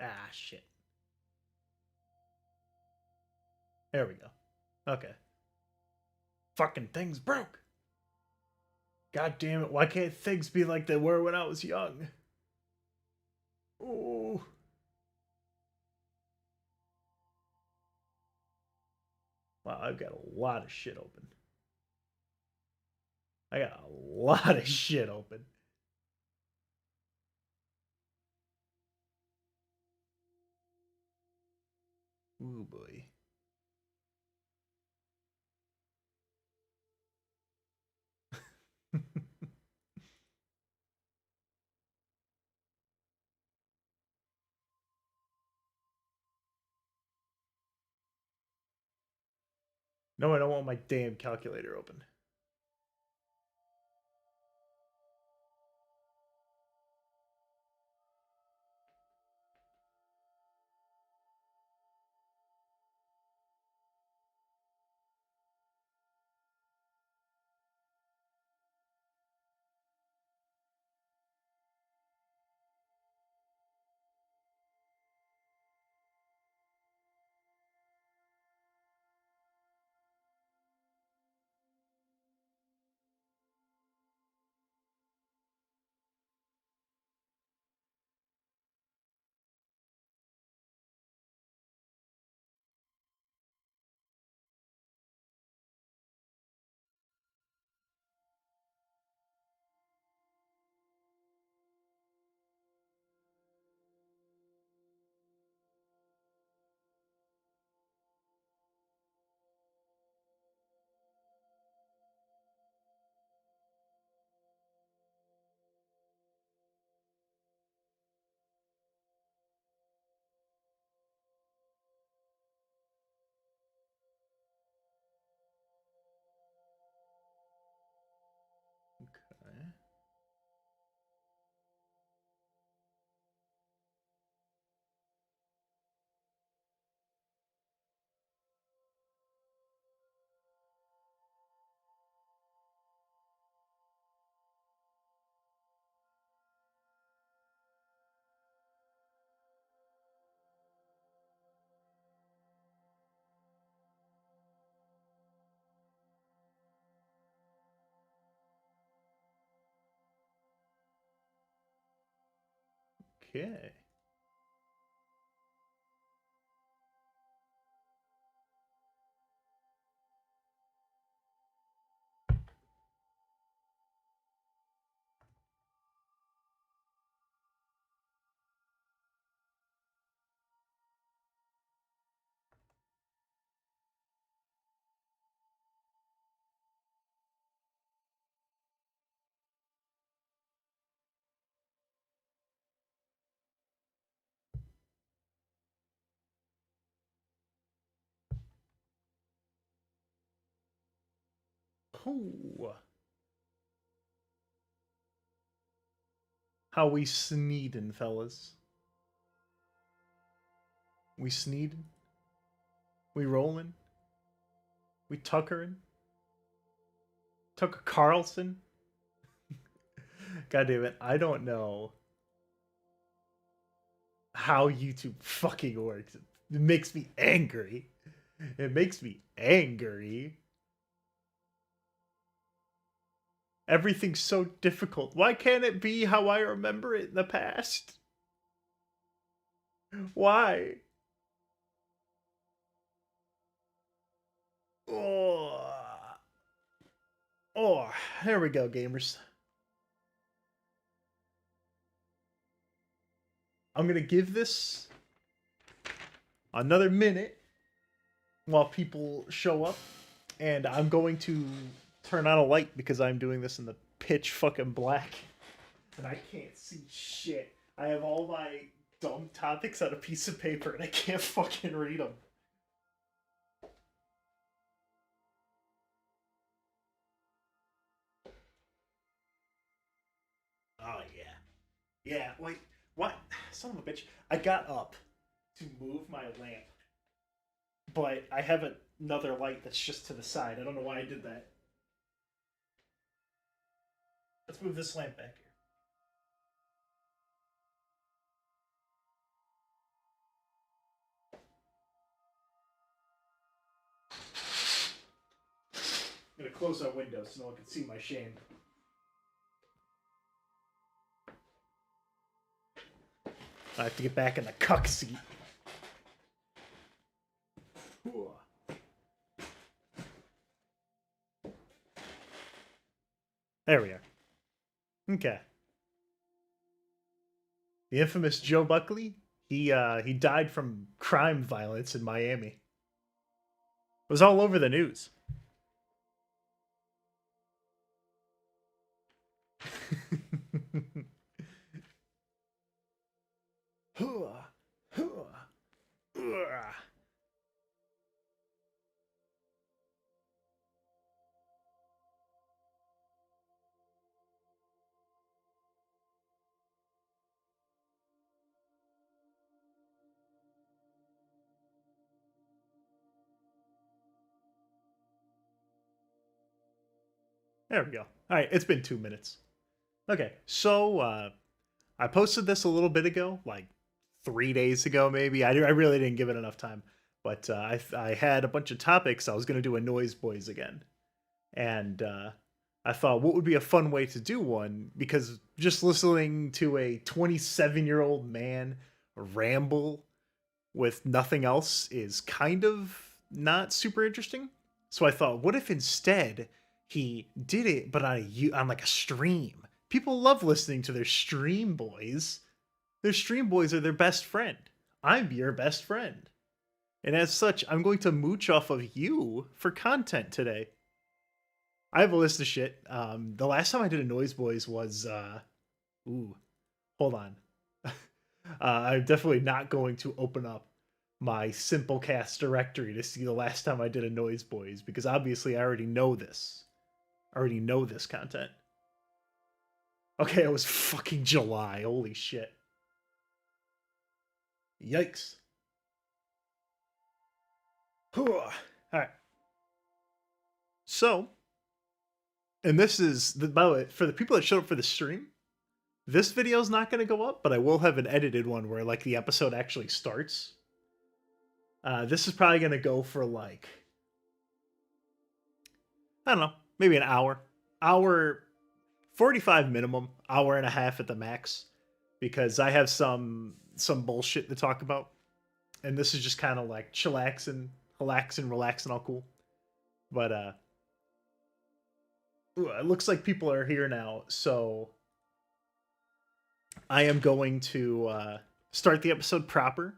Ah, shit. There we go. Okay. Fucking things broke. God damn it. Why can't things be like they were when I was young? Ooh. Wow, I've got a lot of shit open. I got a lot of shit open. Ooh, boy. No, I don't want my damn calculator open. Okay. Okay. Ooh. How we sneedin', fellas. We sneedin'? We rollin'? We tuckerin'? Tucker Carlson? God damn it, I don't know how YouTube fucking works. It makes me angry. It makes me angry. Everything's so difficult. Why can't it be how I remember it in the past? Why? Oh, oh, there we go, gamers. I'm gonna give this another minute while people show up, and I'm going to turn on a light because I'm doing this in the pitch fucking black, and I can't see shit. I have all my dumb topics on a piece of paper, and I can't fucking read them. Oh yeah, yeah. Wait, what? Son of a bitch! I got up to move my lamp, but I have another light that's just to the side. I don't know why I did that. Let's move this lamp back here. close our window so no one can see my shame. I have to get back in the cuck seat. There we are. Okay. The infamous Joe Buckley, he died from crime violence in Miami. It was all over the news. There we go. All right, it's been 2 minutes. Okay, so I posted this a little bit ago, like 3 days ago, maybe. I really didn't give it enough time, but I had a bunch of topics. I was gonna do a Noyz Boyz again, and I thought, what would be a fun way to do one? Because just listening to a 27-year-old man ramble with nothing else is kind of not super interesting. So I thought, what if instead he did it, but on like a stream? People love listening to their stream boys. Their stream boys are their best friend. I'm your best friend. And as such, I'm going to mooch off of you for content today. I have a list of shit. The last time I did a Noyz Boyz was, hold on. I'm definitely not going to open up my Simplecast directory to see the last time I did a Noyz Boyz, because obviously I already know this. I already know this content. Okay, it was fucking July. Holy shit. Yikes. Alright. So, and this is, by the way, for the people that showed up for the stream, this video is not going to go up, but I will have an edited one where, like, the episode actually starts. This is probably going to go for, like, I don't know, maybe an hour. 45 minimum, hour and a half at the max, because I have some bullshit to talk about. And this is just kind of like chillaxing, relaxing, all cool. But, it looks like people are here now, so I am going to start the episode proper.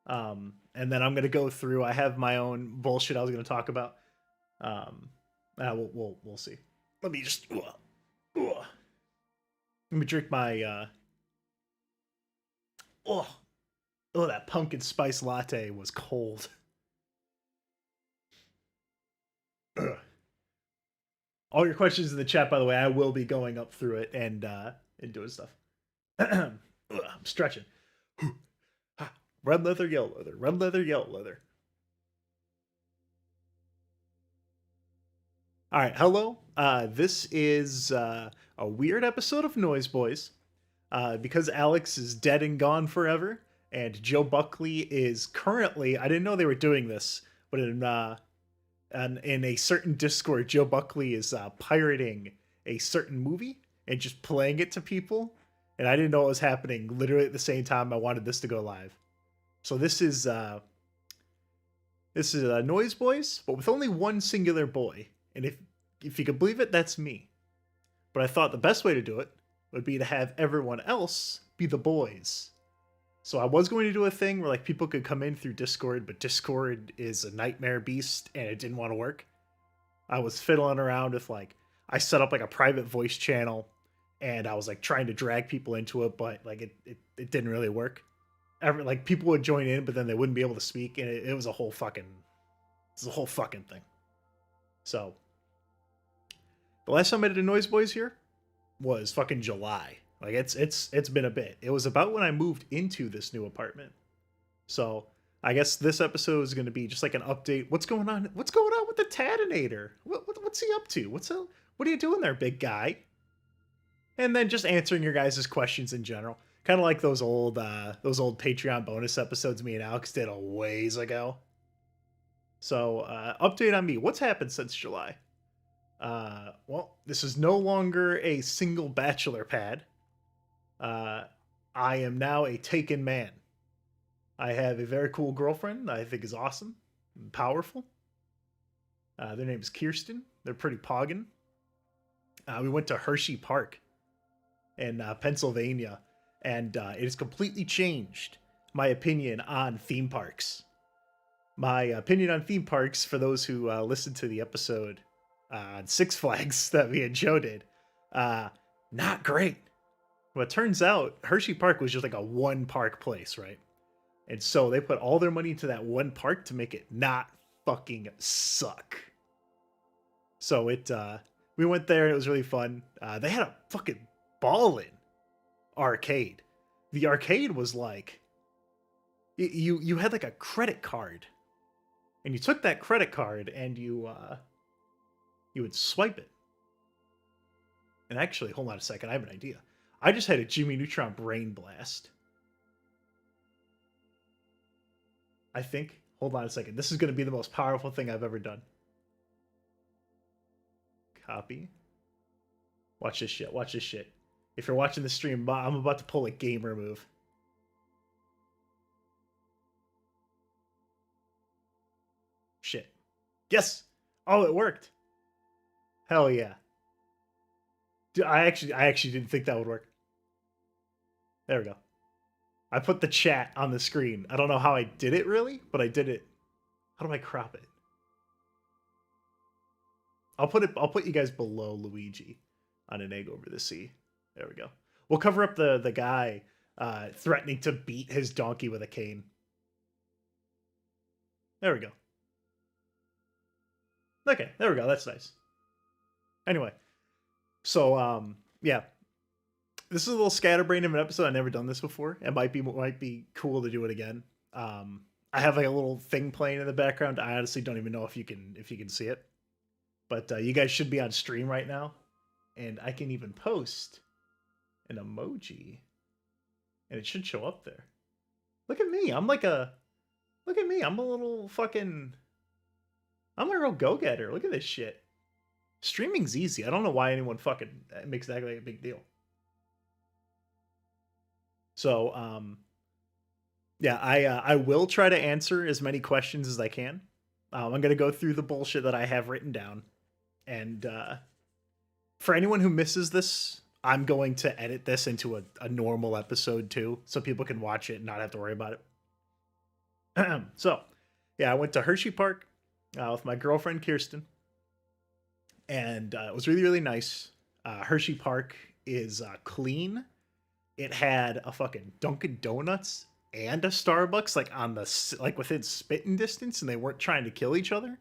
And then I'm going to go through, I have my own bullshit I was going to talk about. We'll see. Let me just, let me drink my, that pumpkin spice latte was cold. All your questions in the chat, by the way. I will be going up through it and doing stuff. I'm stretching. Red leather, yellow leather. Red leather, yellow leather. All right, hello. This is a weird episode of Noyz Boyz. Because Alex is dead and gone forever, and Joe Buckley is currently, I didn't know they were doing this, but in a certain Discord, Joe Buckley is pirating a certain movie and just playing it to people, and I didn't know it was happening literally at the same time I wanted this to go live. So this is Noyz Boyz, but with only one singular boy, and if you can believe it, that's me. But I thought the best way to do it would be to have everyone else be the boys. So I was going to do a thing where, like, people could come in through Discord, but Discord is a nightmare beast and it didn't want to work. I was fiddling around with, like, I set up like a private voice channel and I was like trying to drag people into it, but like it didn't really work. Like, people would join in, but then they wouldn't be able to speak, and it was a whole fucking thing. So the last time I did a Noyz Boyz here was fucking July. Like, it's been a bit. It was about when I moved into this new apartment. So I guess this episode is going to be just like an update. What's going on? What's going on with the Tadinator? What's he up to? What are you doing there, big guy? And then just answering your guys' questions in general. Kind of like those old Patreon bonus episodes me and Alex did a ways ago. So, update on me. What's happened since July? Well, this is no longer a single bachelor pad. I am now a taken man. I have a very cool girlfriend I think is awesome and powerful. Their name is Kirsten. They're pretty poggin. We went to Hershey Park in Pennsylvania, and it has completely changed my opinion on theme parks. My opinion on theme parks, for those who listened to the episode on Six Flags that me and Joe did, not great. Well, it turns out Hershey Park was just like a one park place, right? And so they put all their money into that one park to make it not fucking suck. So we went there and it was really fun. They had a fucking ballin' arcade. The arcade was like, you had like a credit card, and you took that credit card and you would swipe it. And actually, hold on a second, I have an idea. I just had a Jimmy Neutron brain blast. I think. Hold on a second. This is going to be the most powerful thing I've ever done. Copy. Watch this shit. Watch this shit. If you're watching the stream, I'm about to pull a gamer move. Shit. Yes! Oh, it worked. Hell yeah. Dude, I actually didn't think that would work. There we go. I put the chat on the screen. I don't know how I did it really, but I did it. How do I crop it? I'll put you guys below Luigi on an egg over the sea. There we go. We'll cover up the guy threatening to beat his donkey with a cane. There we go. Okay, there we go. That's nice. Anyway, so yeah, this is a little scatterbrained of an episode. I've never done this before. It might be cool to do it again. I have like a little thing playing in the background. I honestly don't even know if you can see it, but you guys should be on stream right now, and I can even post an emoji, and it should show up there. Look at me. Look at me. I'm a little fucking. I'm a real go-getter. Look at this shit. Streaming's easy. I don't know why anyone fucking makes that like a big deal. So, yeah, I will try to answer as many questions as I can. I'm going to go through the bullshit that I have written down. And for anyone who misses this, I'm going to edit this into a normal episode too, so people can watch it and not have to worry about it. So, yeah, I went to Hershey Park with my girlfriend, Kirsten. And it was really, really nice. Hershey Park is clean. It had a fucking Dunkin' Donuts and a Starbucks like within spitting distance, and they weren't trying to kill each other.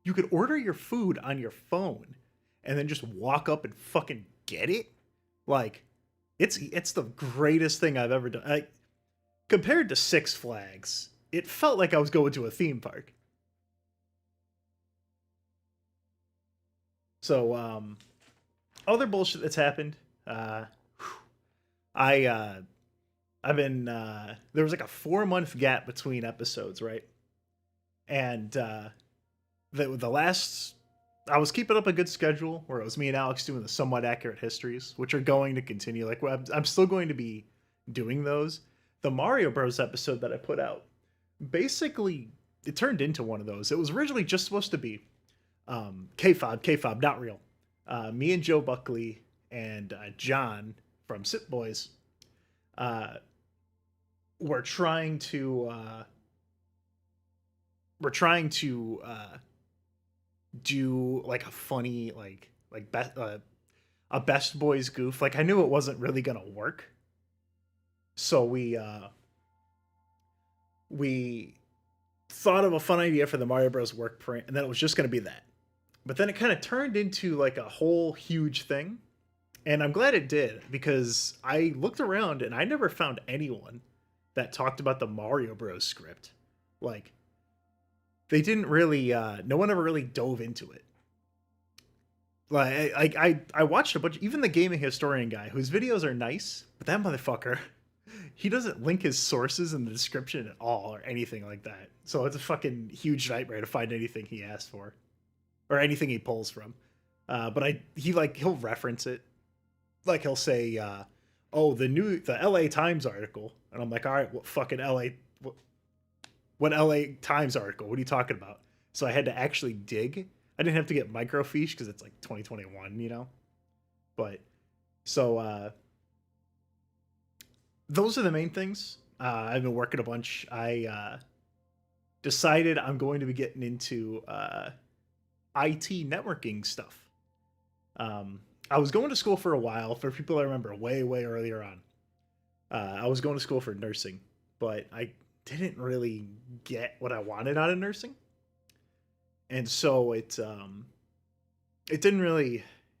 You could order your food on your phone and then just walk up and fucking get it. Like, it's the greatest thing I've ever done. Like, compared to Six Flags, it felt like I was going to a theme park. So, other bullshit that's happened. I've been there was like a 4-month gap between episodes, right? And the last, I was keeping up a good schedule where it was me and Alex doing the somewhat accurate histories, which are going to continue. Like, I'm still going to be doing those. The Mario Bros episode that I put out, basically, it turned into one of those. It was originally just supposed to be K-Fob, not real. Me and Joe Buckley and John from Sip Boys we're trying to do like a funny a Best Boys goof. Like, I knew it wasn't really gonna work, so we thought of a fun idea for the Mario Bros work print, and then it was just gonna be that. But then it kind of turned into like a whole huge thing. And I'm glad it did, because I looked around and I never found anyone that talked about the Mario Bros script. Like, they didn't really, no one ever really dove into it. Like, I watched a bunch, even the gaming historian guy, whose videos are nice, but that motherfucker, he doesn't link his sources in the description at all or anything like that. So it's a fucking huge nightmare to find anything he asked for or anything he pulls from. But he'll reference it. Like he'll say, "Oh, the L.A. Times article," and I'm like, "All right, what fucking L.A. What L.A. Times article? What are you talking about?" So I had to actually dig. I didn't have to get microfiche because it's like 2021, you know. But so those are the main things. I've been working a bunch. I decided I'm going to be getting into IT networking stuff. I was going to school for a while. For people I remember, way earlier on, I was going to school for nursing, but I didn't really get what I wanted out of nursing, and so it didn't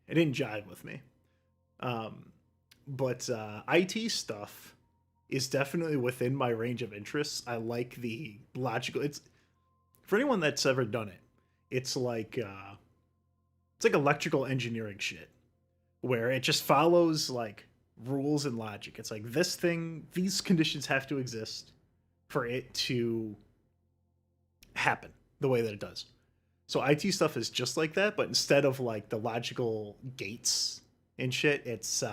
jive with me. But IT stuff is definitely within my range of interests. I like the logical. It's for anyone that's ever done it. It's like electrical engineering shit where it just follows like rules and logic. It's like these conditions have to exist for it to happen the way that it does. So IT stuff is just like that, but instead of like the logical gates and shit, it's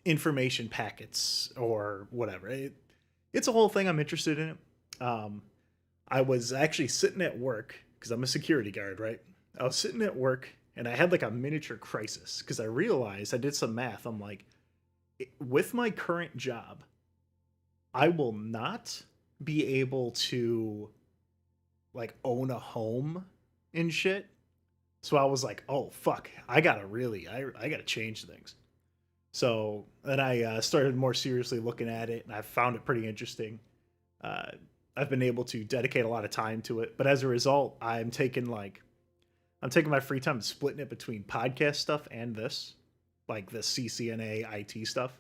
information packets or whatever. It's a whole thing. I'm interested in it. I was actually sitting at work because I'm a security guard, right? I was sitting at work and I had like a miniature crisis because I realized I did some math. I'm like, with my current job, I will not be able to like own a home and shit. So I was like, oh fuck, I gotta change things. So then I started more seriously looking at it, and I found it pretty interesting. Uh, I've been able to dedicate a lot of time to it, but as a result, I'm taking my free time and splitting it between podcast stuff and this, like the CCNA IT stuff.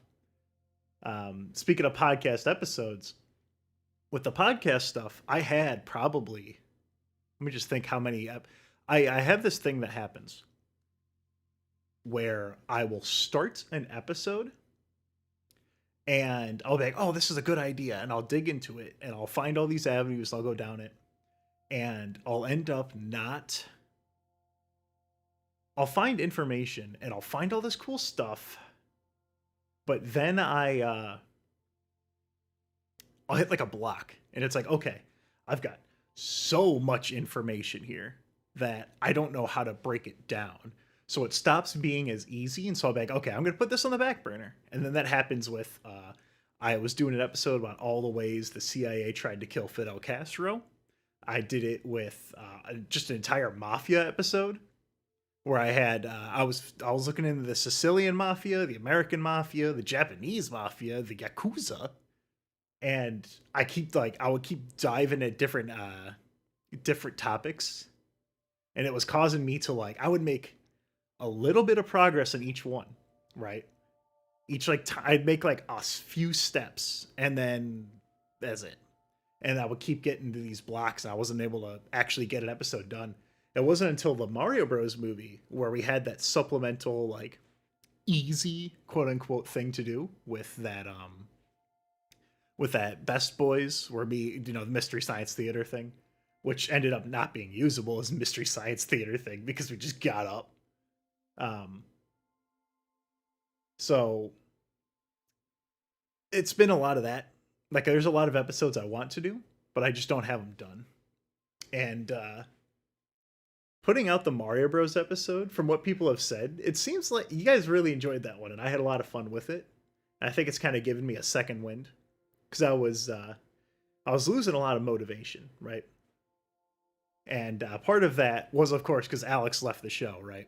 Speaking of podcast episodes, with the podcast stuff, I had probably, let me just think how many. I have this thing that happens where I will start an episode and I'll be like, oh, this is a good idea. And I'll dig into it and I'll find all these avenues. I'll go down it and I'll end up not. I'll find information and I'll find all this cool stuff. But then I'll hit like a block and it's like, okay, I've got so much information here that I don't know how to break it down. So it stops being as easy. And so I'll be like, okay, I'm going to put this on the back burner. And then that happens with, I was doing an episode about all the ways the CIA tried to kill Fidel Castro. I did it with just an entire mafia episode where I was looking into the Sicilian mafia, the American mafia, the Japanese mafia, the Yakuza. And I would keep diving at different topics. And it was causing me to I would make a little bit of progress in each one, right? I'd make like a few steps and then that's it. And I would keep getting to these blocks and I wasn't able to actually get an episode done. It wasn't until the Mario Bros movie where we had that supplemental like easy quote unquote thing to do with that Best Boys where the Mystery Science Theater thing, which ended up not being usable as Mystery Science Theater thing because we just got up. So it's been a lot of that. Like there's a lot of episodes I want to do, but I just don't have them done. And putting out the Mario Bros episode, from what people have said, it seems like you guys really enjoyed that one, and I had a lot of fun with it. And I think it's kind of given me a second wind because I was losing a lot of motivation, right? And part of that was, of course, because Alex left the show, right?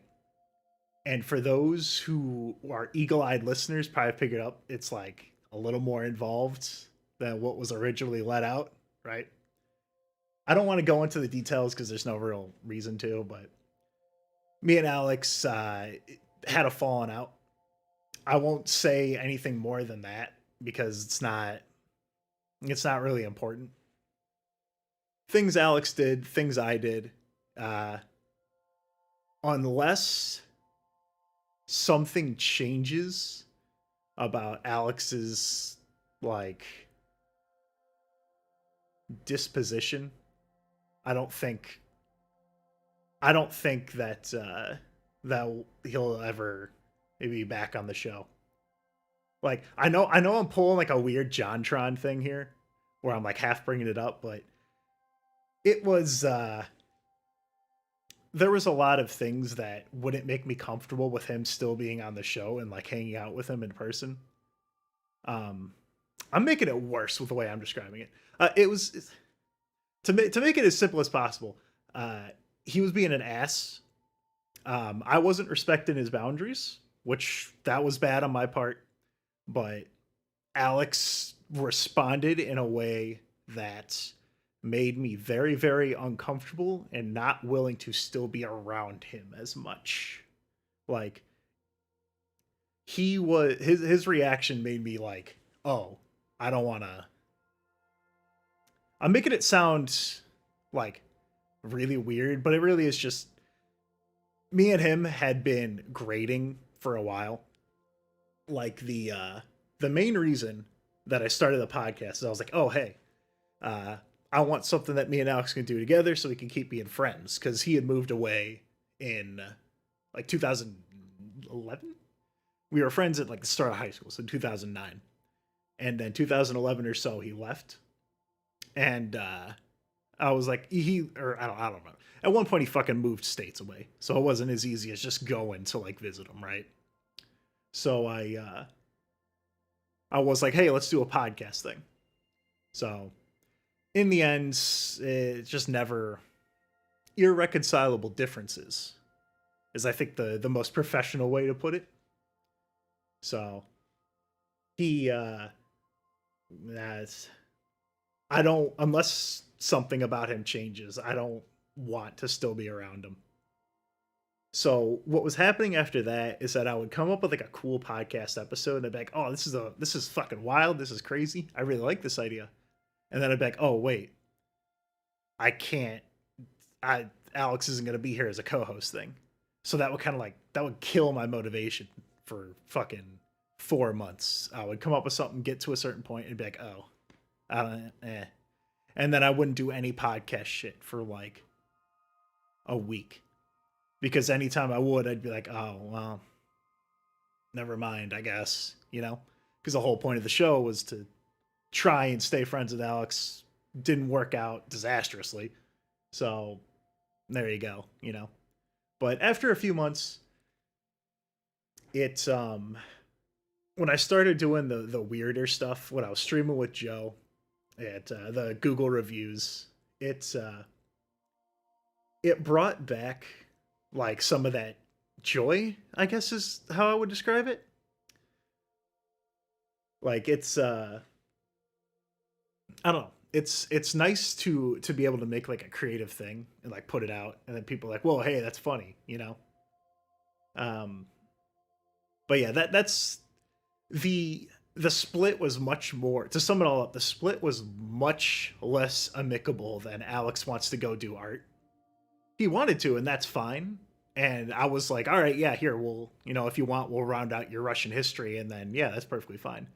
And for those who are eagle-eyed listeners, probably figured out it's like a little more involved than what was originally let out, right? I don't want to go into the details because there's no real reason to, but me and Alex had a falling out. I won't say anything more than that because it's not really important. Things Alex did, things I did, unless something changes about Alex's like disposition, I don't think I don't think that that he'll ever be back on the show. Like I know I'm pulling like a weird JonTron thing here, where I'm like half bringing it up, but it was there was a lot of things that wouldn't make me comfortable with him still being on the show and like hanging out with him in person. Um, I'm making it worse with the way I'm describing it. It was to make it as simple as possible. He was being an ass. I wasn't respecting his boundaries, which that was bad on my part. But Alex responded in a way that made me very, very uncomfortable and not willing to still be around him as much. Like his reaction made me like, oh, I don't want to. I'm making it sound like really weird, but it really is just me and him had been grading for a while. Like the main reason that I started the podcast is I was like, oh hey, I want something that me and Alex can do together so we can keep being friends, because he had moved away in like 2011. We were friends at like the start of high school, so 2009, and then 2011 or so he left, and I was like I don't know. At one point he fucking moved states away, so it wasn't as easy as just going to like visit him, right? So I was like, hey, let's do a podcast thing. So in the end, it's just never irreconcilable differences is I think the most professional way to put it. So he that's I don't, unless something about him changes, I don't want to still be around him. So what was happening after that is that I would come up with like a cool podcast episode and I'd be like, oh, this is fucking wild. This is crazy. I really like this idea. And then I'd be like, oh wait, I can't, Alex isn't going to be here as a co-host thing. So that would kind of like, that would kill my motivation for fucking 4 months. I would come up with something, get to a certain point and be like, oh, I don't, and then I wouldn't do any podcast shit for like a week. Because anytime I would, I'd be like, oh, well, never mind, I guess, you know? Because the whole point of the show was to try and stay friends with Alex. Didn't work out disastrously. So there you go, you know? But after a few months, it's, when I started doing the weirder stuff, when I was streaming with Joe at the Google reviews, it brought back like some of that joy, I guess is how I would describe it. Like it's I don't know. It's nice to be able to make like a creative thing and like put it out and then people are like, "Whoa, hey, that's funny," you know? But yeah, that's the split was much more, to sum it all up, the split was much less amicable than Alex wants to go do art. He wanted to, and that's fine. And I was like, all right, yeah, here, we'll, you know, if you want, we'll round out your Russian history. And then, yeah, that's perfectly fine.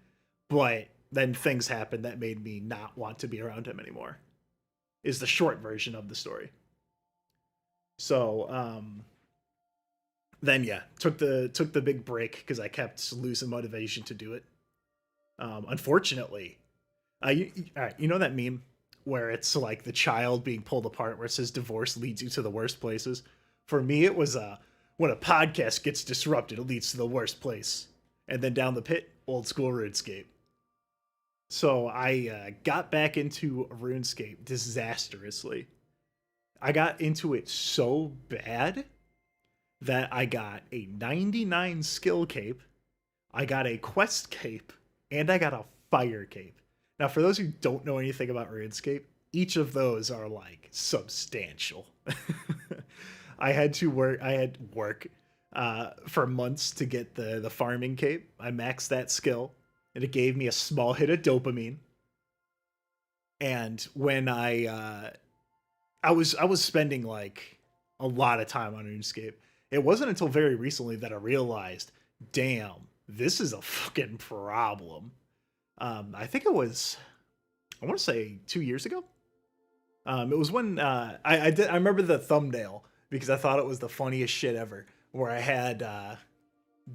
But then things happened that made me not want to be around him anymore, is the short version of the story. So, then yeah, took the big break because I kept losing motivation to do it. Unfortunately, all right, you know that meme where it's like the child being pulled apart where it says divorce leads you to the worst places? For me, it was when a podcast gets disrupted, it leads to the worst place. And then down the pit, old school RuneScape. So I got back into RuneScape disastrously. I got into it so bad that I got a 99 skill cape, I got a quest cape, and I got a fire cape. Now, for those who don't know anything about RuneScape, each of those are like substantial. I had work for months to get the farming cape. I maxed that skill, and it gave me a small hit of dopamine. And when I was spending like a lot of time on RuneScape, it wasn't until very recently that I realized, damn, this is a fucking problem. I think it was, I want to say 2 years ago. It was when I remember the thumbnail because I thought it was the funniest shit ever. Where I had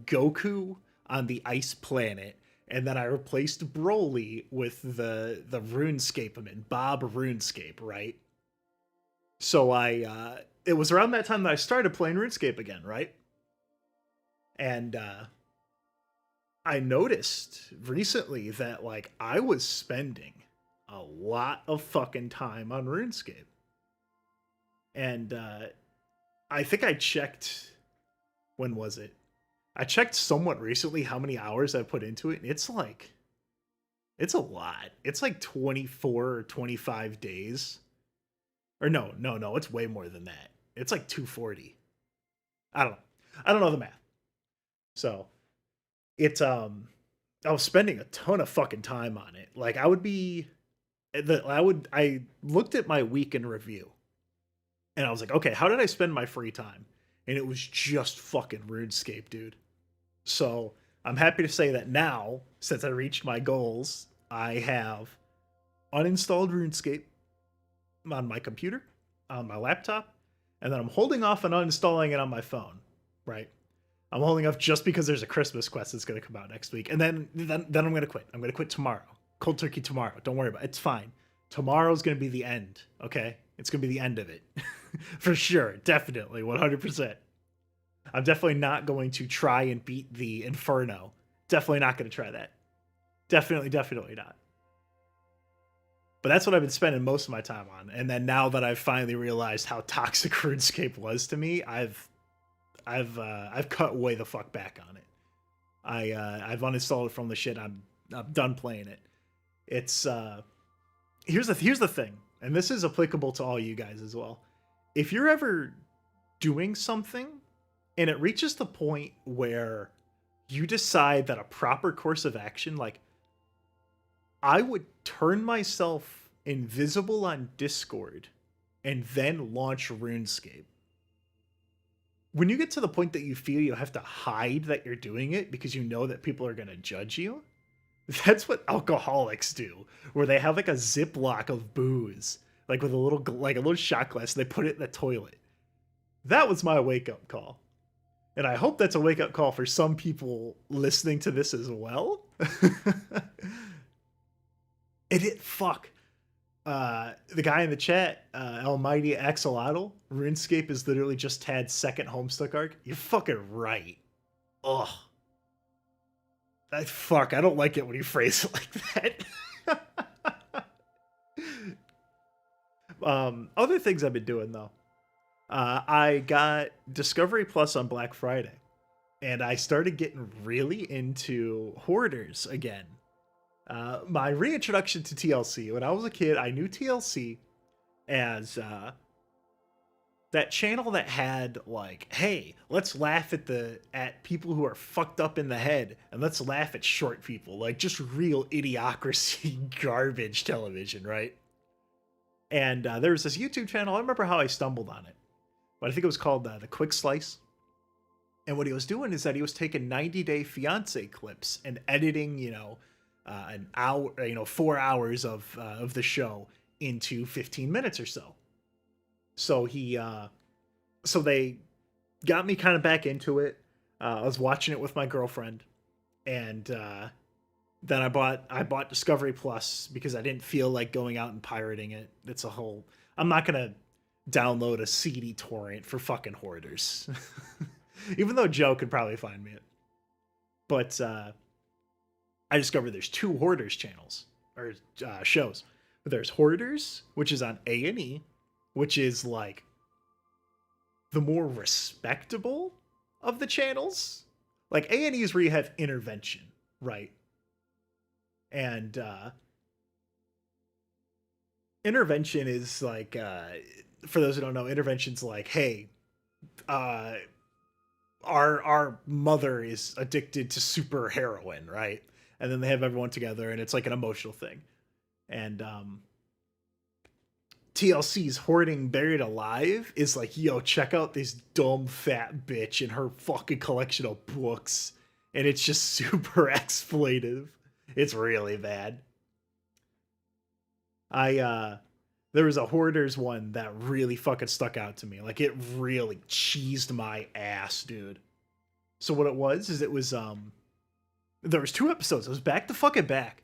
Goku on the ice planet, and then I replaced Broly with the RuneScape I'm in, Bob RuneScape, right? So it was around that time that I started playing RuneScape again, right? And I noticed recently that like I was spending a lot of fucking time on RuneScape. And I think I checked, when was it? I checked somewhat recently how many hours I put into it, and it's a lot. It's like 24 or 25 days. Or no, it's way more than that. It's like 240. I don't know. I don't know the math. So it's I was spending a ton of fucking time on it. Like I looked at my week in review, and I was like, okay, how did I spend my free time? And it was just fucking RuneScape, dude. So I'm happy to say that now, since I reached my goals, I have uninstalled RuneScape on my computer, on my laptop, and then I'm holding off on uninstalling it on my phone, right? I'm holding off just because there's a Christmas quest that's going to come out next week, and then I'm going to quit. I'm going to quit tomorrow. Cold turkey tomorrow. Don't worry about it. It's fine. Tomorrow's going to be the end, okay? It's going to be the end of it. For sure. Definitely. 100%. I'm definitely not going to try and beat the Inferno. Definitely not going to try that. Definitely not. But that's what I've been spending most of my time on. And then now that I've finally realized how toxic RuneScape was to me, I've cut way the fuck back on it. I've uninstalled it from the shit. I'm done playing it. It's here's the thing, and this is applicable to all you guys as well. If you're ever doing something and it reaches the point where you decide that a proper course of action, like I would turn myself invisible on Discord and then launch RuneScape. When you get to the point that you feel you have to hide that you're doing it because you know that people are going to judge you, that's what alcoholics do, where they have like a Ziploc of booze, like with a little shot glass, and they put it in the toilet. That was my wake-up call. And I hope that's a wake-up call for some people listening to this as well. Fuck. The guy in the chat, Almighty Axolotl, RuneScape is literally just Tad's second Homestuck arc. You're fucking right. Ugh. Fuck, I don't like it when you phrase it like that. Other things I've been doing, though. I got Discovery Plus on Black Friday, and I started getting really into Hoarders again. My reintroduction to TLC. When I was a kid, I knew TLC as that channel that had like, hey, let's laugh at people who are fucked up in the head, and let's laugh at short people, like just real idiocracy garbage television, right? And there was this YouTube channel. I don't remember how I stumbled on it, but I think it was called The Quick Slice. And what he was doing is that he was taking 90 Day Fiancé clips and editing, an hour, 4 hours of the show into 15 minutes or so. So so they got me kind of back into it. I was watching it with my girlfriend, and then I bought Discovery Plus because I didn't feel like going out and pirating it. I'm not gonna download a CD torrent for fucking Hoarders, even though Joe could probably find me it. But I discovered there's two Hoarders channels or shows. There's Hoarders, which is on A&E, which is like the more respectable of the channels. Like A&E is where you have intervention, right? And intervention is like, for those who don't know, intervention's like, hey, our mother is addicted to super heroin, right? And then they have everyone together, and it's like an emotional thing. And TLC's Hoarding Buried Alive is like, yo, check out this dumb fat bitch and her fucking collection of books. And it's just super exploitive. It's really bad. there was a Hoarders one that really fucking stuck out to me. Like, it really cheesed my ass, dude. So what it was is, it was there was 2 episodes. It was back to fucking back.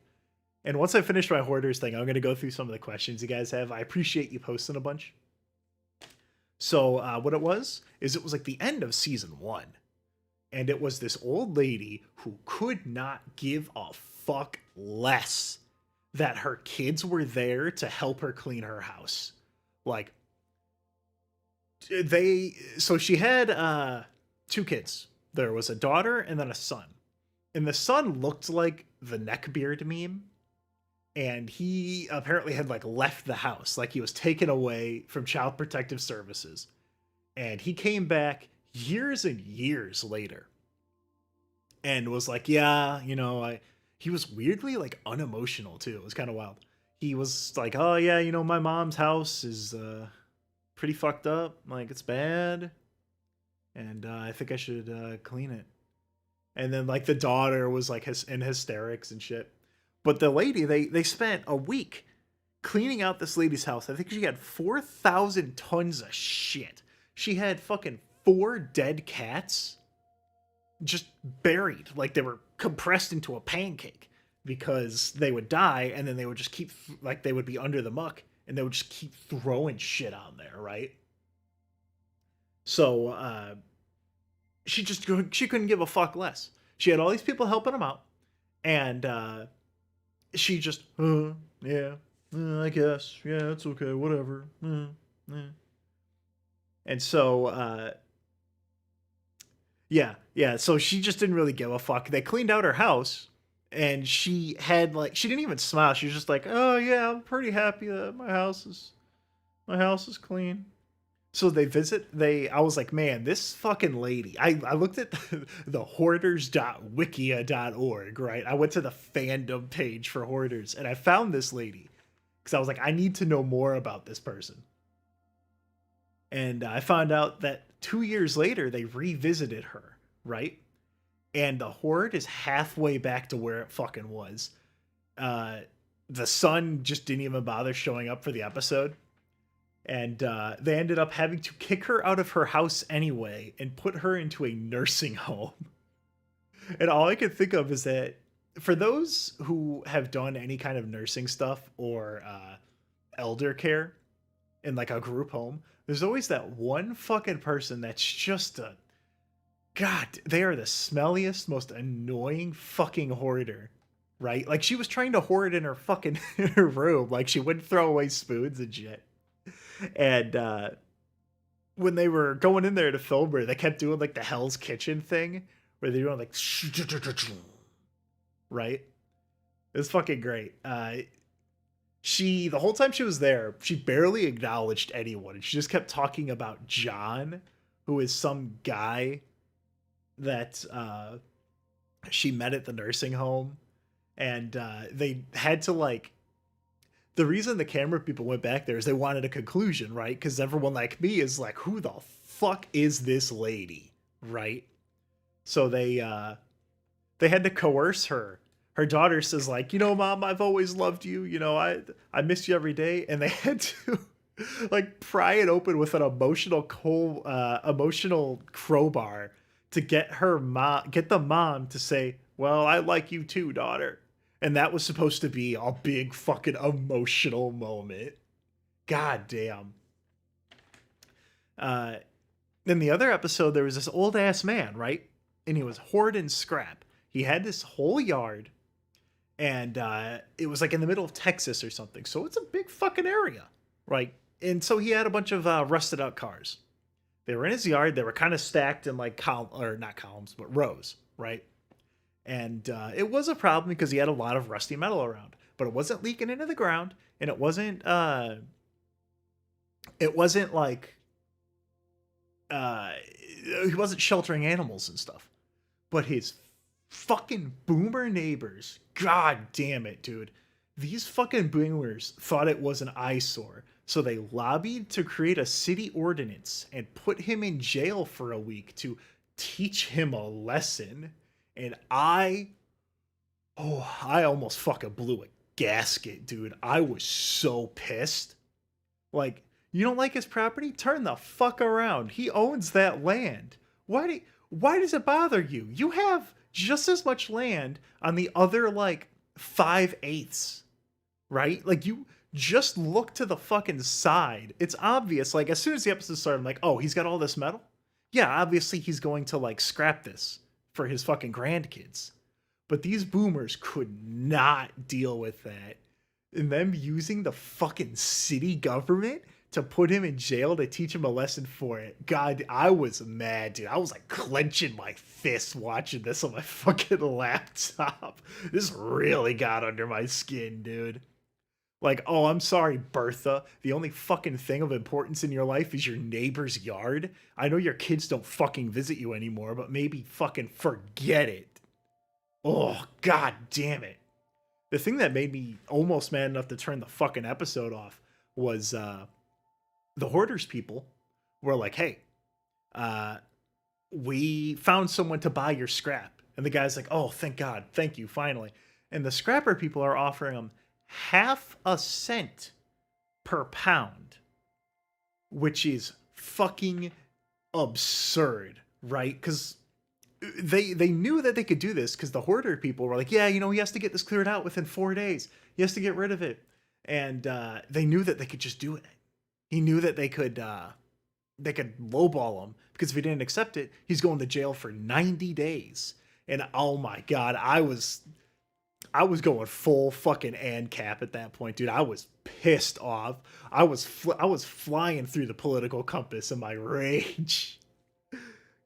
And once I finish my Hoarders thing, I'm gonna go through some of the questions you guys have. I appreciate you posting a bunch. So what it was is, it was like the end of season 1. And it was this old lady who could not give a fuck less that her kids were there to help her clean her house. Like, so she had 2 kids. There was a daughter and then a son. And the son looked like the neckbeard meme. And he apparently had like left the house, like he was taken away from Child Protective Services. And he came back years and years later and was like, yeah, you know, he was weirdly like unemotional too. It was kind of wild. He was like, oh yeah, you know, my mom's house is pretty fucked up. Like, it's bad. And I think I should clean it. And then like the daughter was like in hysterics and shit. But the lady, they spent a week cleaning out this lady's house. I think she had 4,000 tons of shit. She had fucking 4 dead cats just buried, like they were compressed into a pancake, because they would die and then they would just keep, like, they would be under the muck and they would just keep throwing shit on there, right? So she couldn't give a fuck less. She had all these people helping them out, and she just, yeah, I guess, yeah, it's okay, whatever. And so, yeah, so she just didn't really give a fuck. They cleaned out her house, and she had like, she didn't even smile. She was just like, oh yeah, I'm pretty happy that my house is clean. So I was like, man, this fucking lady, I looked at the hoarders.wikia.org, right? I went to the fandom page for Hoarders, and I found this lady because I was like, I need to know more about this person. And I found out that 2 years later, they revisited her, right? And the Horde is halfway back to where it fucking was. The son just didn't even bother showing up for the episode. And they ended up having to kick her out of her house anyway and put her into a nursing home. And all I could think of is that for those who have done any kind of nursing stuff or elder care in like a group home, there's always that one fucking person that's just God, they are the smelliest, most annoying fucking hoarder, right? Like, she was trying to hoard in her fucking in her room. Like, she wouldn't throw away spoons and shit. And when they were going in there to film her, they kept doing like the Hell's Kitchen thing where they're doing like, right? It was fucking great. The whole time she was there, she barely acknowledged anyone. And she just kept talking about John, who is some guy that she met at the nursing home. And they had to like, the reason the camera people went back there is they wanted a conclusion, right? Because everyone like me is like, who the fuck is this lady, right? So they had to coerce her. Her daughter says like, you know, Mom, I've always loved you. You know, I miss you every day. And they had to like pry it open with an emotional crowbar to get the mom to say, well, I like you too, daughter. And that was supposed to be a big fucking emotional moment. God damn. In the other episode, there was this old ass man, right? And he was hoarding scrap. He had this whole yard, and it was like in the middle of Texas or something. So it's a big fucking area, right? And so he had a bunch of rusted out cars. They were in his yard. They were kind of stacked in like not columns, but rows, right? And it was a problem because he had a lot of rusty metal around, but it wasn't leaking into the ground, and it wasn't like he wasn't sheltering animals and stuff. But his fucking boomer neighbors, god damn it, dude. These fucking boomers thought it was an eyesore, so they lobbied to create a city ordinance and put him in jail for a week to teach him a lesson. And I almost fucking blew a gasket, dude. I was so pissed. Like, you don't like his property? Turn the fuck around. He owns that land. Why does it bother you? You have just as much land on the other like 5/8, right? Like, you just look to the fucking side. It's obvious. Like, as soon as the episode started, I'm like, oh, he's got all this metal? Yeah, obviously he's going to like scrap this for his fucking grandkids. But these boomers could not deal with that. And them using the fucking city government to put him in jail to teach him a lesson for it. God, I was mad, dude. I was like clenching my fist watching this on my fucking laptop. This really got under my skin, dude. Like, oh, I'm sorry, Bertha. The only fucking thing of importance in your life is your neighbor's yard. I know your kids don't fucking visit you anymore, but maybe fucking forget it. Oh, god damn it. The thing that made me almost mad enough to turn the fucking episode off was the Hoarders people were like, hey, we found someone to buy your scrap. And the guy's like, oh, thank God. Thank you, finally. And the scrapper people are offering him 0.5 cent per pound, which is fucking absurd, right? Because they knew that they could do this because the hoarder people were like, yeah, you know, he has to get this cleared out within 4 days. He has to get rid of it. And they knew that they could just do it. He knew that they could lowball him because if he didn't accept it, he's going to jail for 90 days. And oh my God, I was going full fucking ANCAP at that point, dude. I was pissed off. I was flying through the political compass in my rage.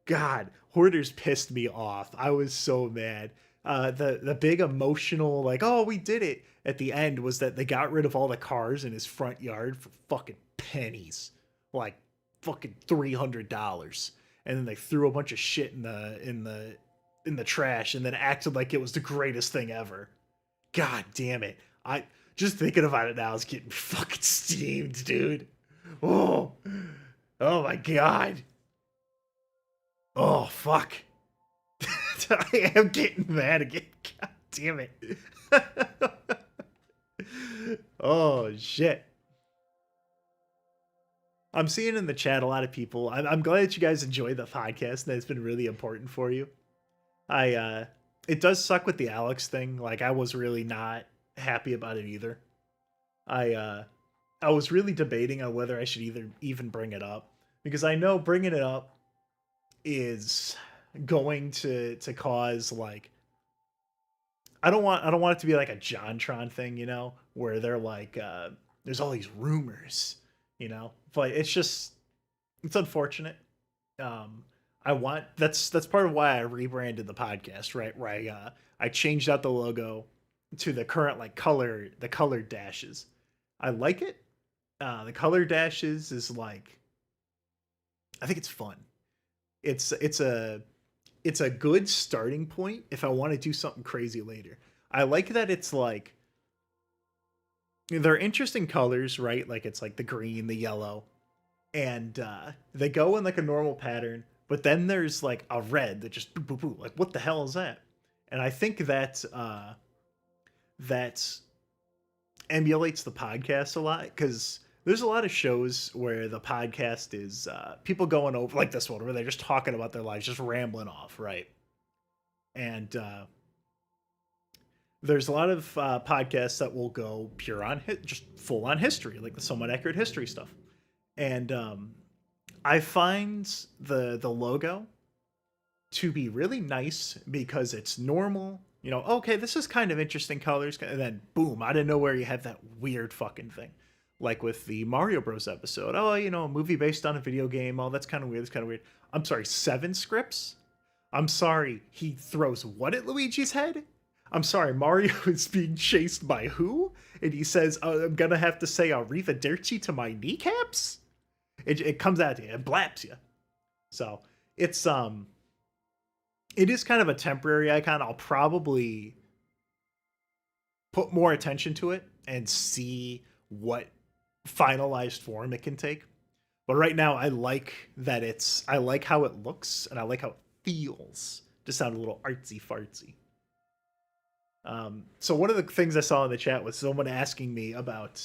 God, Hoarders pissed me off. I was so mad. The big emotional, like, oh, we did it at the end was that they got rid of all the cars in his front yard for fucking pennies. Like fucking $300. And then they threw a bunch of shit in the trash and then acted like it was the greatest thing ever. God damn it. I just thinking about it now is getting fucking steamed, dude. Oh my God. Oh, fuck. I am getting mad again. God damn it. Oh, shit. I'm seeing in the chat a lot of people. I'm glad that you guys enjoy the podcast and it's been really important for you. It does suck with the Alex thing. Like, I was really not happy about it either. I was really debating on whether I should even bring it up because I know bringing it up is going to cause like I don't want it to be like a JonTron thing, you know, where they're like there's all these rumors, you know, but it's unfortunate. That's part of why I rebranded the podcast, right? Where I changed out the logo to the current like the colored dashes. I like it. The color dashes is like I think it's fun. It's a good starting point if I want to do something crazy later. I like that it's like they're interesting colors, right? Like it's like the green, the yellow, and they go in like a normal pattern, but then there's like a red that just boop, boop, boop. Like what the hell is that? And I think that emulates the podcast a lot because there's a lot of shows where the podcast is people going over like this one where they're just talking about their lives, just rambling off, right? And there's a lot of podcasts that will go pure on just full on history, like the Somewhat Accurate History stuff. And I find the logo to be really nice because it's normal. You know, okay, this is kind of interesting colors, and then boom, out of nowhere you have that weird fucking thing. Like with the Mario Bros episode. Oh, you know, a movie based on a video game. Oh, that's kind of weird. That's kind of weird. I'm sorry, 7 scripts? I'm sorry, he throws what at Luigi's head? I'm sorry, Mario is being chased by who? And he says, oh, I'm gonna have to say arrivederci to my kneecaps? It comes at you. It blaps you. So, it is kind of a temporary icon. I'll probably put more attention to it and see what finalized form it can take. But right now I like how it looks and I like how it feels to sound a little artsy fartsy. So one of the things I saw in the chat was someone asking me about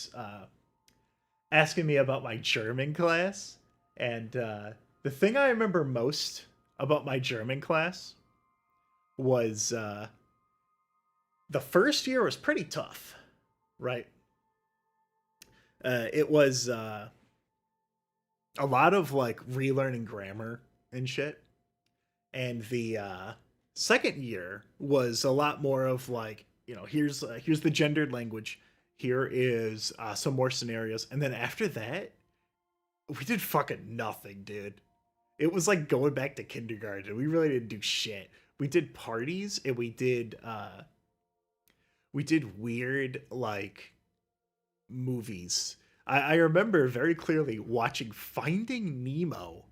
asking me about my German class. And the thing I remember most about my German class was the first year was pretty tough, right? It was a lot of like relearning grammar and shit. And the second year was a lot more of like, here's the gendered language. Here is some more scenarios, and then after that, we did fucking nothing, dude. It was like going back to kindergarten. We really didn't do shit. We did parties, and we did weird like movies. I remember very clearly watching Finding Nemo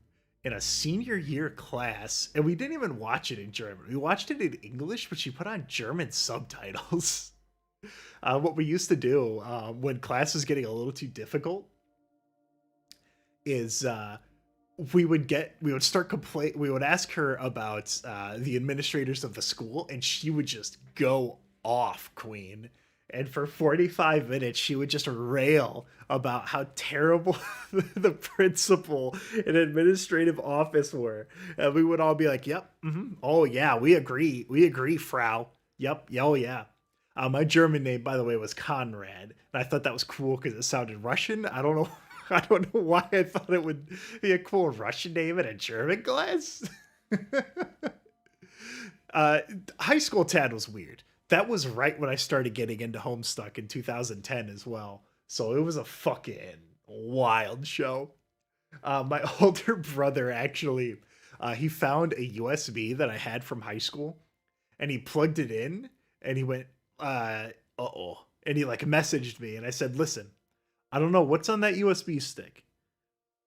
in a senior year class, and we didn't even watch it in German. We watched it in English, but she put on German subtitles. What we used to do when class was getting a little too difficult is we would ask her about the administrators of the school, and she would just go off, queen. And for 45 minutes, she would just rail about how terrible the principal and administrative office were. And we would all be like, yep, oh yeah, we agree, Frau. Yep, oh yeah. My German name, by the way, was Conrad. And I thought that was cool because it sounded Russian. I don't know. I don't know why I thought it would be a cool Russian name in a German class. High school Tad was weird. That was right when I started getting into Homestuck in 2010 as well. So it was a fucking wild show. My older brother actually, he found a USB that I had from high school, and he plugged it in, and he went, uh-oh. And he like messaged me, and I said, listen, I don't know what's on that USB stick,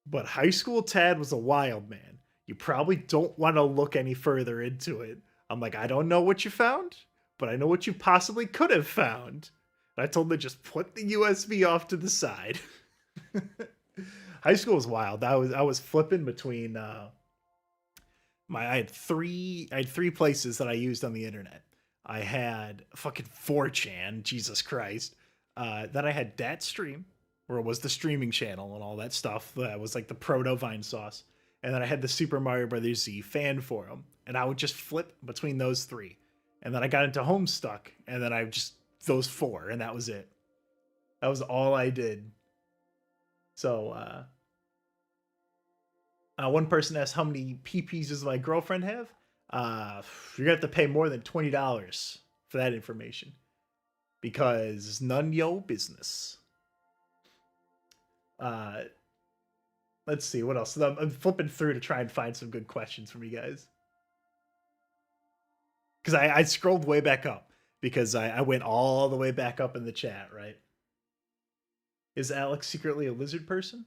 but high school Tad was a wild man. You probably don't want to look any further into it. I'm like, I don't know what you found, but I know what you possibly could have found. And I told him to just put the USB off to the side. High school was wild. I was flipping between I had three places that I used on the internet. I had fucking 4chan, Jesus Christ. Then I had Datstream, where it was the streaming channel and all that stuff. That was like the proto Vine sauce. And then I had the Super Mario Brothers Z fan forum, and I would just flip between those three. And then I got into Homestuck, and then I just those four, and that was it. That was all I did. So, one person asked how many PPs does my girlfriend have? You're gonna have to pay more than $20 for that information, because none yo business. Let's see what else. I'm flipping through to try and find some good questions from you guys. Because I scrolled way back up because I went all the way back up in the chat, right? Is Alex secretly a lizard person?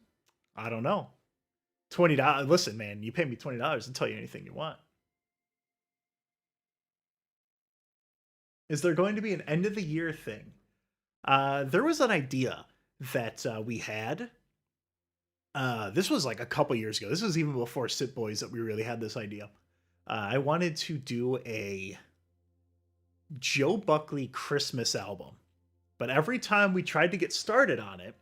I don't know. $20. Listen, man, you pay me $20, I'll tell you anything you want. Is there going to be an end of the year thing? There was an idea that we had. This was like a couple years ago. This was even before Sit Boys that we really had this idea. I wanted to do a Joe Buckley Christmas album, but every time we tried to get started on it,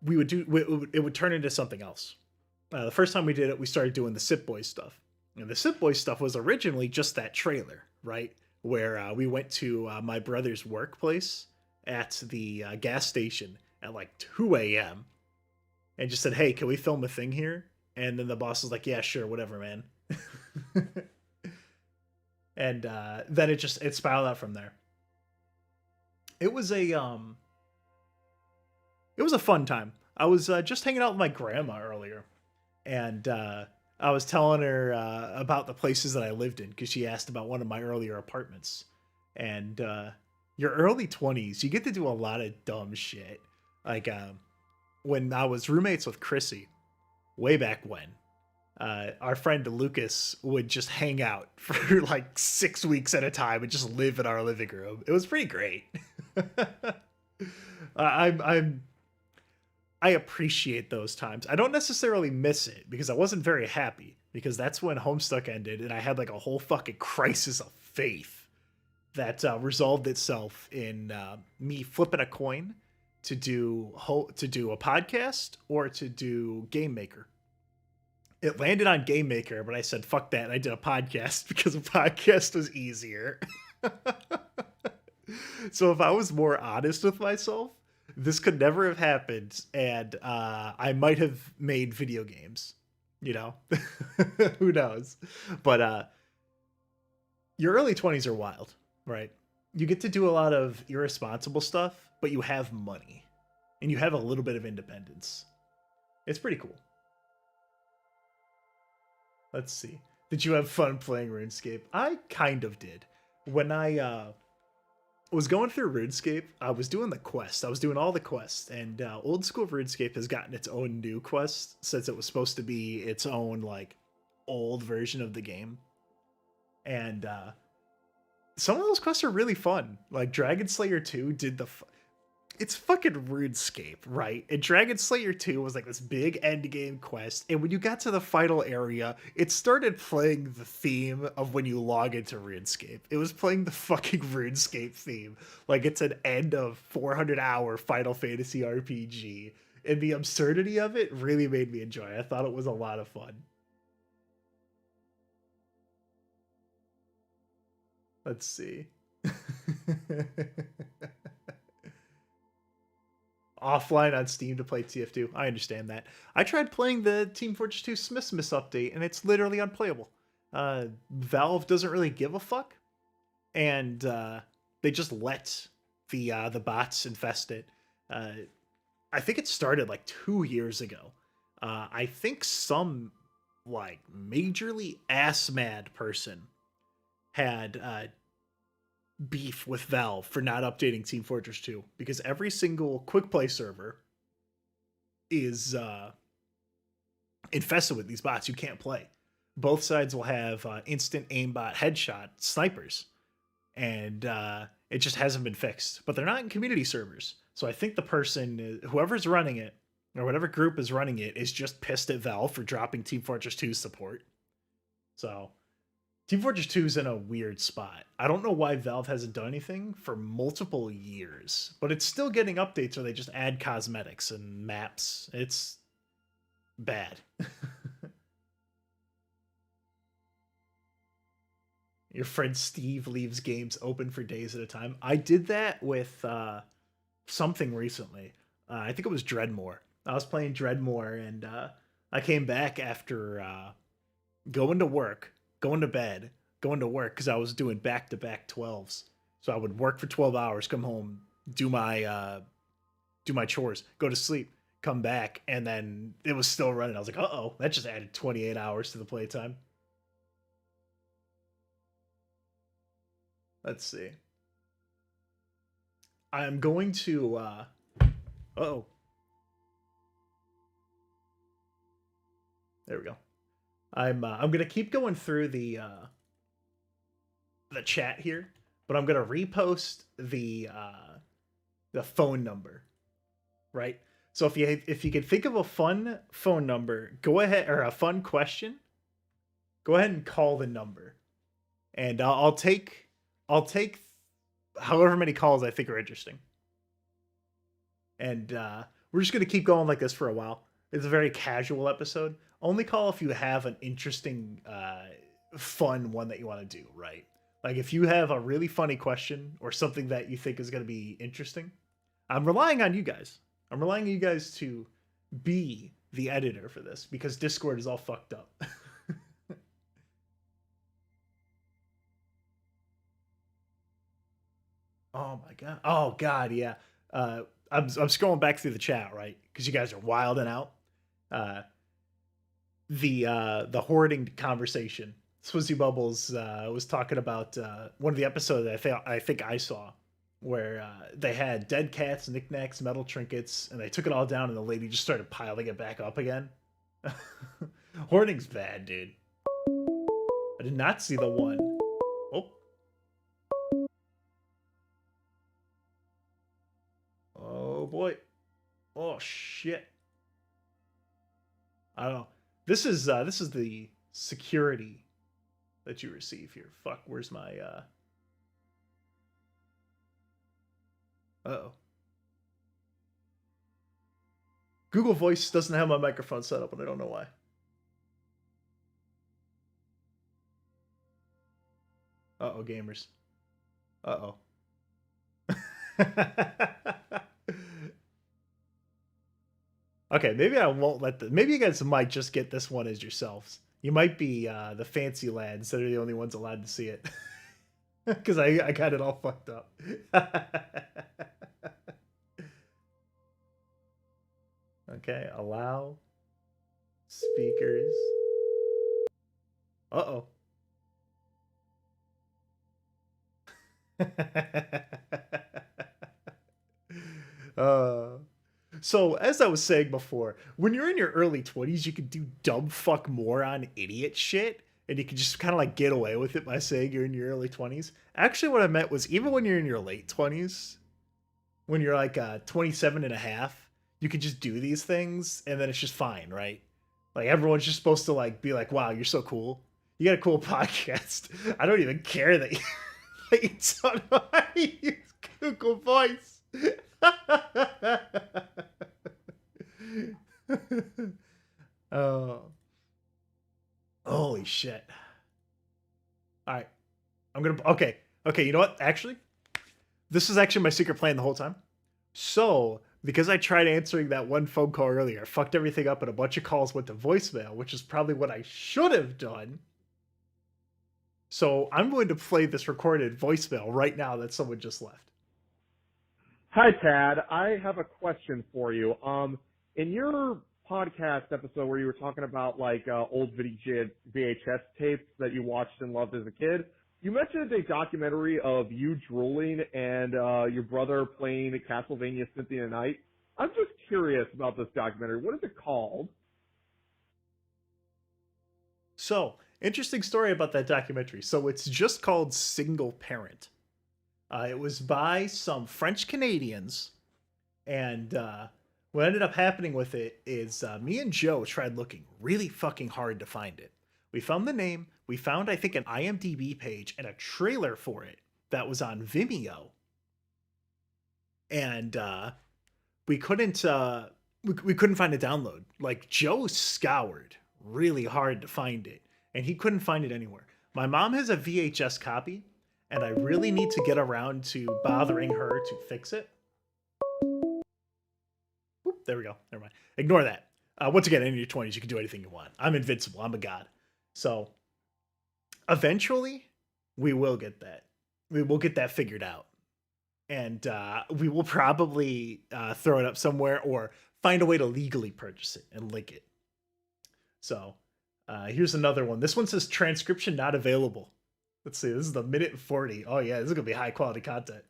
it would turn into something else. The first time we did it, we started doing the Sit Boys stuff, and the Sit Boys stuff was originally just that trailer, right? Where we went to my brother's workplace at the gas station at like 2 a.m. and just said, "Hey, can we film a thing here?" And then the boss was like, "Yeah, sure, whatever, man." And then it spiraled out from there. It was a fun time. I was just hanging out with my grandma earlier, and I was telling her about the places that I lived in, because she asked about one of my earlier apartments. And your early 20s, you get to do a lot of dumb shit. Like when I was roommates with Chrissy, way back when, our friend Lucas would just hang out for like 6 weeks at a time and just live in our living room. It was pretty great. I appreciate those times. I don't necessarily miss it because I wasn't very happy, because that's when Homestuck ended and I had like a whole fucking crisis of faith that resolved itself in me flipping a coin to do a podcast or to do Game Maker. It landed on Game Maker, but I said fuck that. And I did a podcast because a podcast was easier. So if I was more honest with myself, this could never have happened, and I might have made video games. You know, who knows? But your early 20s are wild, right? You get to do a lot of irresponsible stuff, but you have money, and you have a little bit of independence. It's pretty cool. Let's see. Did you have fun playing RuneScape? I kind of did. When I was going through RuneScape, I was doing the quest. I was doing all the quests, and old school RuneScape has gotten its own new quest since it was supposed to be its own like old version of the game. And some of those quests are really fun. Like Dragon Slayer 2 did the it's fucking RuneScape, right? And Dragon Slayer 2 was like this big end game quest, and when you got to the final area, it started playing the theme of when you log into RuneScape. It was playing the fucking RuneScape theme. Like it's an end of 400-hour Final Fantasy RPG. And the absurdity of it really made me enjoy it. I thought it was a lot of fun. Let's see. Offline on Steam to play TF2. I understand that. I tried playing the Team Fortress 2 Smithsmith update, and it's literally unplayable. Valve doesn't really give a fuck, and they just let the bots infest it. I think it started like 2 years ago. I think some like majorly ass mad person had beef with Valve for not updating Team Fortress 2, because every single quick play server is infested with these bots. You can't play. Both sides will have instant aimbot headshot snipers, and it just hasn't been fixed. But they're not in community servers, so I think the person, whoever's running it, or whatever group is running it, is just pissed at Valve for dropping Team Fortress 2's support. So Team Fortress 2 is in a weird spot. I don't know why Valve hasn't done anything for multiple years, but it's still getting updates where they just add cosmetics and maps. It's bad. Your friend Steve leaves games open for days at a time. I did that with something recently. I think it was Dreadmore. I was playing Dreadmore, and I came back after going to work, going to bed, going to work, because I was doing back-to-back 12s. So I would work for 12 hours, come home, do my chores, go to sleep, come back, and then it was still running. I was like, uh-oh, that just added 28 hours to the playtime. Let's see. I'm going to uh-oh. There we go. I'm gonna keep going through the chat here, but I'm gonna repost the phone number, right? So if you can think of a fun phone number, go ahead, or a fun question, go ahead and call the number, and I'll take however many calls I think are interesting, and we're just gonna keep going like this for a while. It's a very casual episode. Only call if you have an interesting, fun one that you want to do, right? Like if you have a really funny question or something that you think is going to be interesting, I'm relying on you guys. I'm relying on you guys to be the editor for this, because Discord is all fucked up. Oh my god. Oh god, yeah. I'm scrolling back through the chat, right? Because you guys are wilding out. The hoarding conversation. Swizzy Bubbles was talking about one of the episodes I think I saw, where they had dead cats, knickknacks, metal trinkets, and they took it all down, and the lady just started piling it back up again. Hoarding's bad, dude. I did not see the one. Oh. Oh boy. Oh shit. I don't know. This is the security that you receive here. Fuck, where's my uh-oh. Google Voice doesn't have my microphone set up, and I don't know why. Uh-oh, gamers. Uh-oh. Okay, maybe I won't let the... Maybe you guys might just get this one as yourselves. You might be the fancy lads that are the only ones allowed to see it. Because I got it all fucked up. Okay, allow speakers. Uh-oh. So, as I was saying before, when you're in your early 20s, you can do dumb fuck moron idiot shit, and you can just kind of like get away with it by saying you're in your early 20s. Actually, what I meant was even when you're in your late 20s, when you're like 27 and a half, you can just do these things, and then it's just fine, right? Like, everyone's just supposed to like be like, wow, you're so cool. You got a cool podcast. I don't even care that you, that you don't know how to use Google Voice. Oh, holy shit. All right. Okay. You know what? Actually, this is actually my secret plan the whole time. So, because I tried answering that one phone call earlier, I fucked everything up and a bunch of calls went to voicemail, which is probably what I should have done. So, I'm going to play this recorded voicemail right now that someone just left. Hi, Tad. I have a question for you. In your podcast episode where you were talking about like old VHS tapes that you watched and loved as a kid, you mentioned a documentary of you drooling and your brother playing Castlevania Symphony of the Night. I'm just curious about this documentary. What is it called? So, interesting story about that documentary. So, it's just called Single Parent. It was by some French Canadians, and what ended up happening with it is me and Joe tried looking really fucking hard to find it. We found the name, we found, I think, an IMDb page and a trailer for it that was on Vimeo, and we couldn't we couldn't find a download. Like, Joe scoured really hard to find it, and he couldn't find it anywhere. My mom has a VHS copy, and I really need to get around to bothering her to fix it. Oop, there we go. Never mind. Ignore that. Once again, in your 20s, you can do anything you want. I'm invincible. I'm a god. So, eventually, we will get that. We will get that figured out. And we will probably throw it up somewhere or find a way to legally purchase it and link it. So, here's another one. This one says transcription not available. Let's see, this is the minute and 40. Oh yeah, this is gonna be high quality content.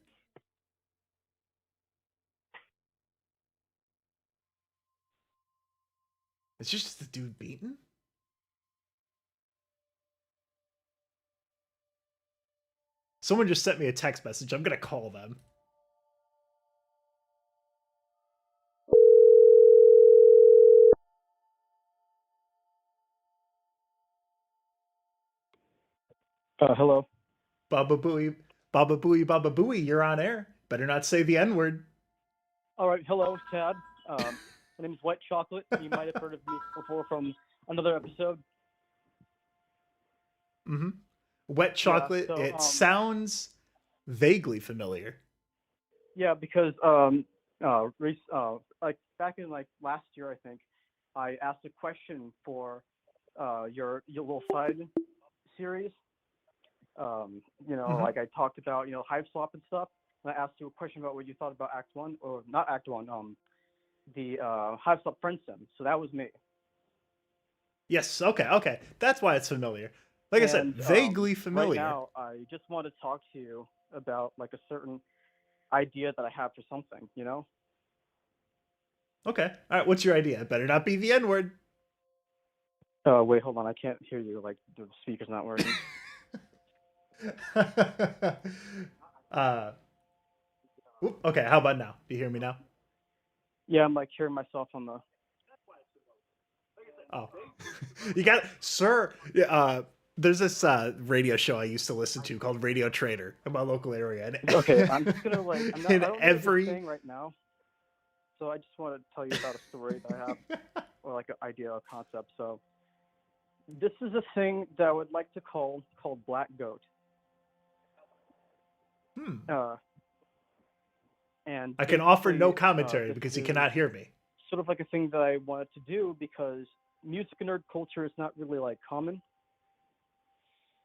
It's just the dude beaten? Someone just sent me a text message. I'm gonna call them. Hello. Baba Booey, you're on air. Better not say the N-word. All right, hello, Tad. My name is White Chocolate. You might have heard of me before from another episode. Mm-hmm. Wet Chocolate. Yeah, so, it sounds vaguely familiar. Yeah, because like back in like last year, I think I asked a question for your little side series. Like I talked about Hive Swap and stuff. And I asked you a question about what you thought about Act One, or not Act One. The Hive Swap Friend Sim. So that was me. Yes. Okay. That's why it's familiar. Like I said, vaguely familiar. Right now, I just want to talk to you about like a certain idea that I have for something, Okay. All right. What's your idea? It better not be the N-word. Wait, hold on. I can't hear you. Like the speaker's not working. Okay. How about now? Do you hear me now? Yeah, I'm like hearing myself on the. Oh, you got it, sir. There's this radio show I used to listen to called Radio Trader in my local area. And okay, I'm just gonna like. I don't know every what you're saying right now. So I just want to tell you about a story that I have, or like an idea or concept. So this is a thing that I would like to called Black Goat. And I can offer no basically, commentary this because he is cannot hear me. sort of like a thing that I wanted to do because music nerd culture is not really like common.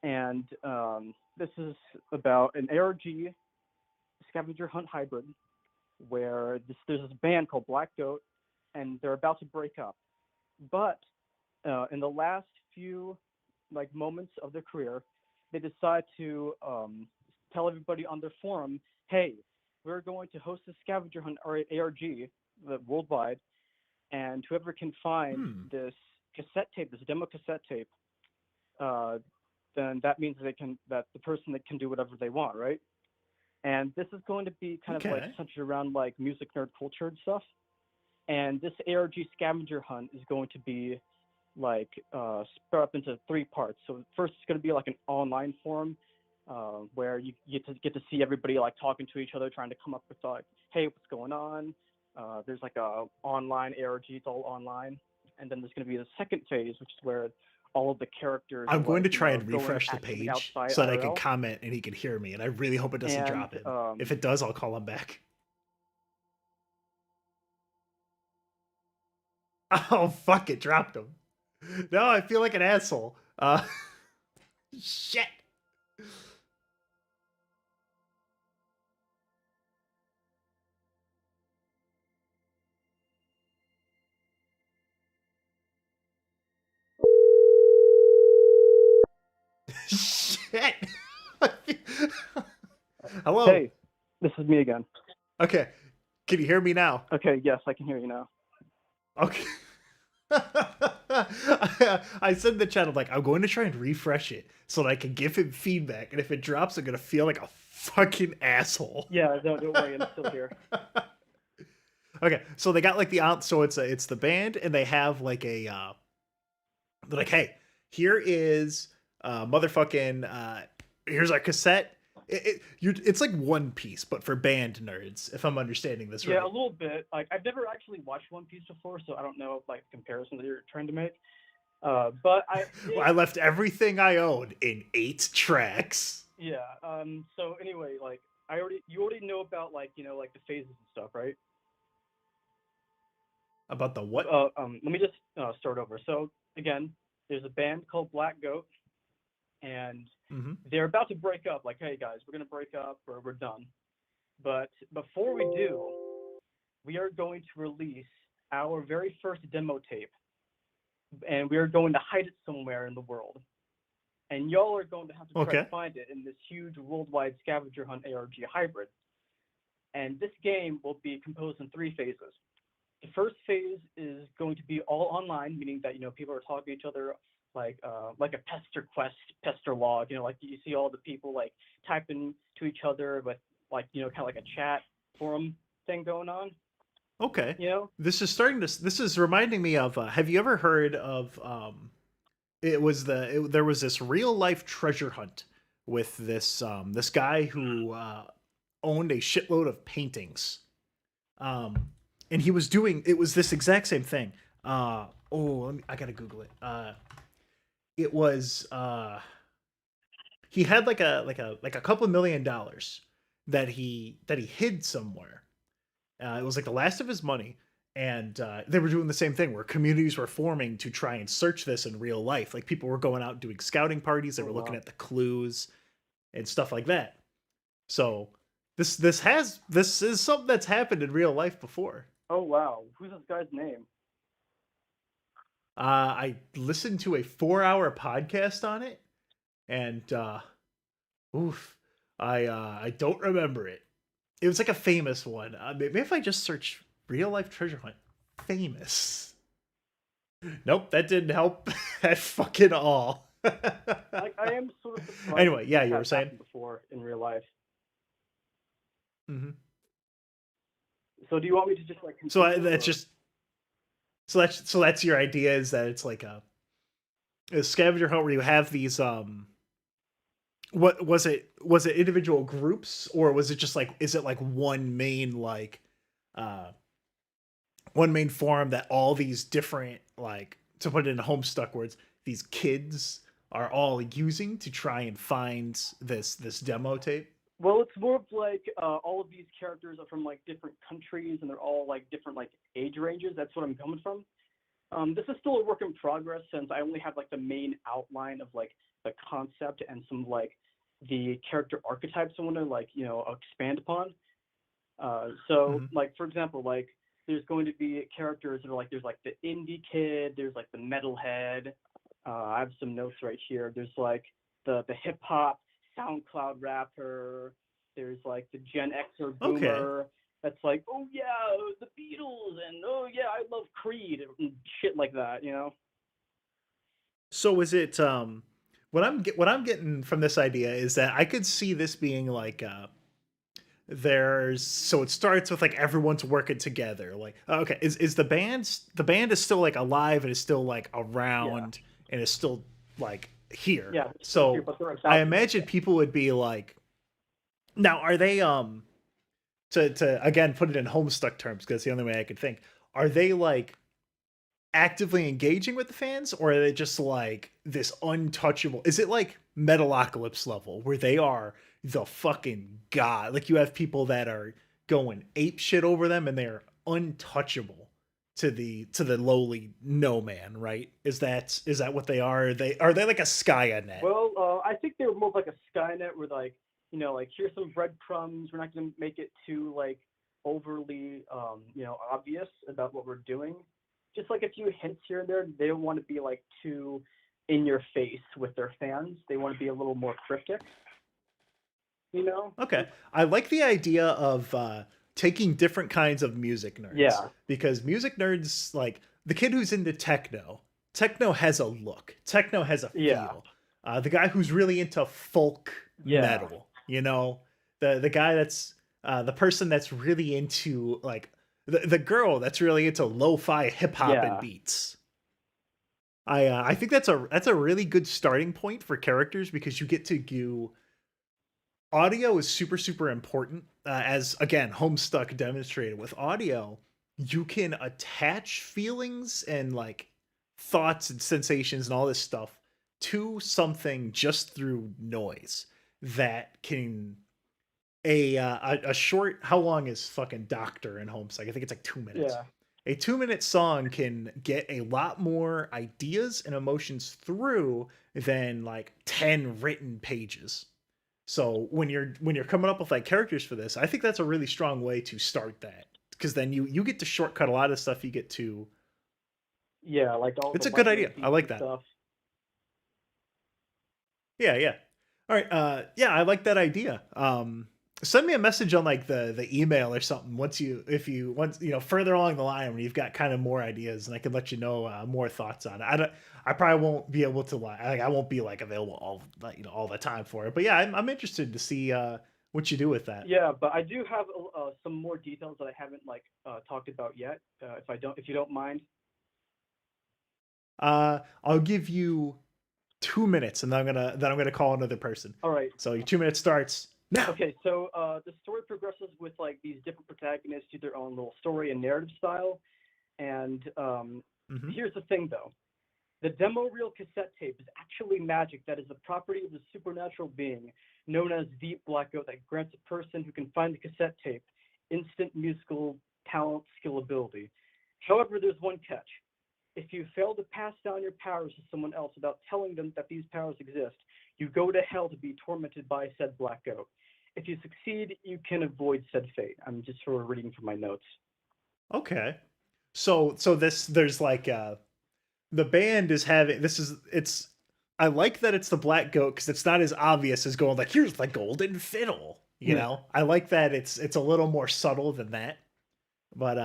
And this is about an ARG scavenger hunt hybrid where there's this band called Black Goat, and they're about to break up. But in the last few like moments of their career, they decide to tell everybody on their forum, hey, we're going to host a scavenger hunt ARG worldwide, and whoever can find this cassette tape, this demo cassette tape, then that means that the person that can do whatever they want, right? And this is going to be kind of like centered around like music nerd culture and stuff. And this ARG scavenger hunt is going to be like split up into 3 parts. So first it's going to be like an online forum where you get to see everybody like talking to each other, trying to come up with like, hey, what's going on? There's like a online ARG, it's all online. And then there's going to be the second phase, which is where all of the characters. I'm going to try and refresh the page so that I can comment and he can hear me. And I really hope it doesn't drop him. If it does, I'll call him back. Oh, fuck, it dropped him. No, I feel like an asshole. Shit. Shit. Hello. Hey, this is me again. Okay. Can you hear me now? Okay, yes, I can hear you now. Okay. I said in the chat, I'm like, I'm going to try and refresh it so that I can give him feedback. And if it drops, I'm going to feel like a fucking asshole. Yeah, no, don't worry, I'm still here. Okay, so they got like so it's the band, and they have like a they're like, hey, here is motherfucking here's our cassette. It's like One Piece, but for band nerds, if I'm understanding this right. Yeah, a little bit. Like I've never actually watched One Piece before, so I don't know like the comparison that you're trying to make. But I left everything I owned in 8 tracks. Yeah. So anyway, like you already know about like like the phases and stuff, right? About the what? Let me just start over. So again, there's a band called Black Goat, and they're about to break up. Like, hey guys, we're gonna break up or we're done. But before we do, we are going to release our very first demo tape, and we are going to hide it somewhere in the world. And y'all are going to have to try to find it in this huge worldwide scavenger hunt ARG hybrid. And this game will be composed in 3 phases. The first phase is going to be all online, meaning that people are talking to each other like a pester log. Like you see all the people like typing to each other with like kind of like a chat forum thing going on. Okay. This is reminding me of. Have you ever heard of? There was this real life treasure hunt with this this guy who owned a shitload of paintings. And he was doing, it was this exact same thing. I gotta Google it. It was, he had like a couple $1 million that he hid somewhere. It was like the last of his money. And they were doing the same thing where communities were forming to try and search this in real life. Like people were going out doing scouting parties. They were looking at the clues and stuff like that. So this is something that's happened in real life before. Oh wow, who's this guy's name? I listened to a 4-hour podcast on it, and I don't remember it. It was like a famous one. Maybe if I just search real life treasure hunt famous. Nope, that didn't help at fucking all. Like I am sort of surprised. Anyway, yeah, you were saying before in real life. Mm-hmm. So do you want me to just like? That's your idea, is that it's like a scavenger hunt where you have these what was it individual groups, or was it just like, is it like one main like forum that all these different, like, to put it in Homestuck words, these kids are all using to try and find this demo tape? Well, it's more of like all of these characters are from like different countries, and they're all like different like age ranges. That's what I'm coming from. This is still a work in progress since I only have like the main outline of like the concept and some like the character archetypes I want to like expand upon. So like for example, like there's going to be characters that are like there's like the indie kid, there's like the metalhead. I have some notes right here. There's like the hip hop SoundCloud rapper. There's like the Gen Xer boomer. That's like, oh yeah, the Beatles, and oh yeah, I love Creed and shit like that, you know. So is it what I'm getting from this idea is that I could see this being like so it starts with like everyone's working together. Like okay, is the band is still like alive and is still like around and is still like here. Yeah. So here, but I imagine people would be like, now are they to again put it in Homestuck terms because it's the only way I could think. Are they like actively engaging with the fans, or are they just like this untouchable? Is it like Metalocalypse level where they are the fucking god? Like you have people that are going ape shit over them and they're untouchable to the lowly no man, right? Is that what they are? Are they like a Skynet? Well, I think they're more like a Skynet where like, like here's some breadcrumbs. We're not going to make it too like overly, obvious about what we're doing. Just like a few hints here and there. They don't want to be like too in your face with their fans. They want to be a little more cryptic. Okay. I like the idea of taking different kinds of music nerds. Yeah. Because music nerds, like the kid who's into techno has a look. Techno has a feel. The guy who's really into folk metal, the guy that's the person that's really into like the girl that's really into lo-fi hip hop and beats. I think that's a really good starting point for characters because you get to do audio is super, super important. As again, Homestuck demonstrated with audio, you can attach feelings and like thoughts and sensations and all this stuff to something just through noise that can a short. How long is fucking Doctor in Homestuck? I think it's like 2 minutes. A 2-minute song can get a lot more ideas and emotions through than like 10 written pages. So when you're coming up with like characters for this, I think that's a really strong way to start that, because then you get to shortcut a lot of stuff. You get to like all. It's a good idea. I like that. Stuff. Yeah. All right. I like that idea. Send me a message on like the email or something once further along the line when you've got kind of more ideas, and I can let you know more thoughts on it. I probably won't be able to I won't be like available all the time for it, but yeah, I'm interested to see what you do with that. Yeah, but I do have some more details that I haven't talked about yet. If you don't mind. I'll give you 2 minutes, and then I'm gonna call another person. All right. So your 2 minutes starts now. Okay, so the story progresses with like these different protagonists do their own little story and narrative style, and here's the thing though. The demo reel cassette tape is actually magic that is the property of a supernatural being known as the Black Goat that grants a person who can find the cassette tape instant musical talent, skill, ability. However, there's one catch. If you fail to pass down your powers to someone else without telling them that these powers exist, you go to hell to be tormented by said Black Goat. If you succeed, you can avoid said fate. I'm just sort of reading from my notes. Okay. So there's like the band is having I like that it's the Black Goat because it's not as obvious as going like, here's the golden fiddle, you know? I like that it's a little more subtle than that. But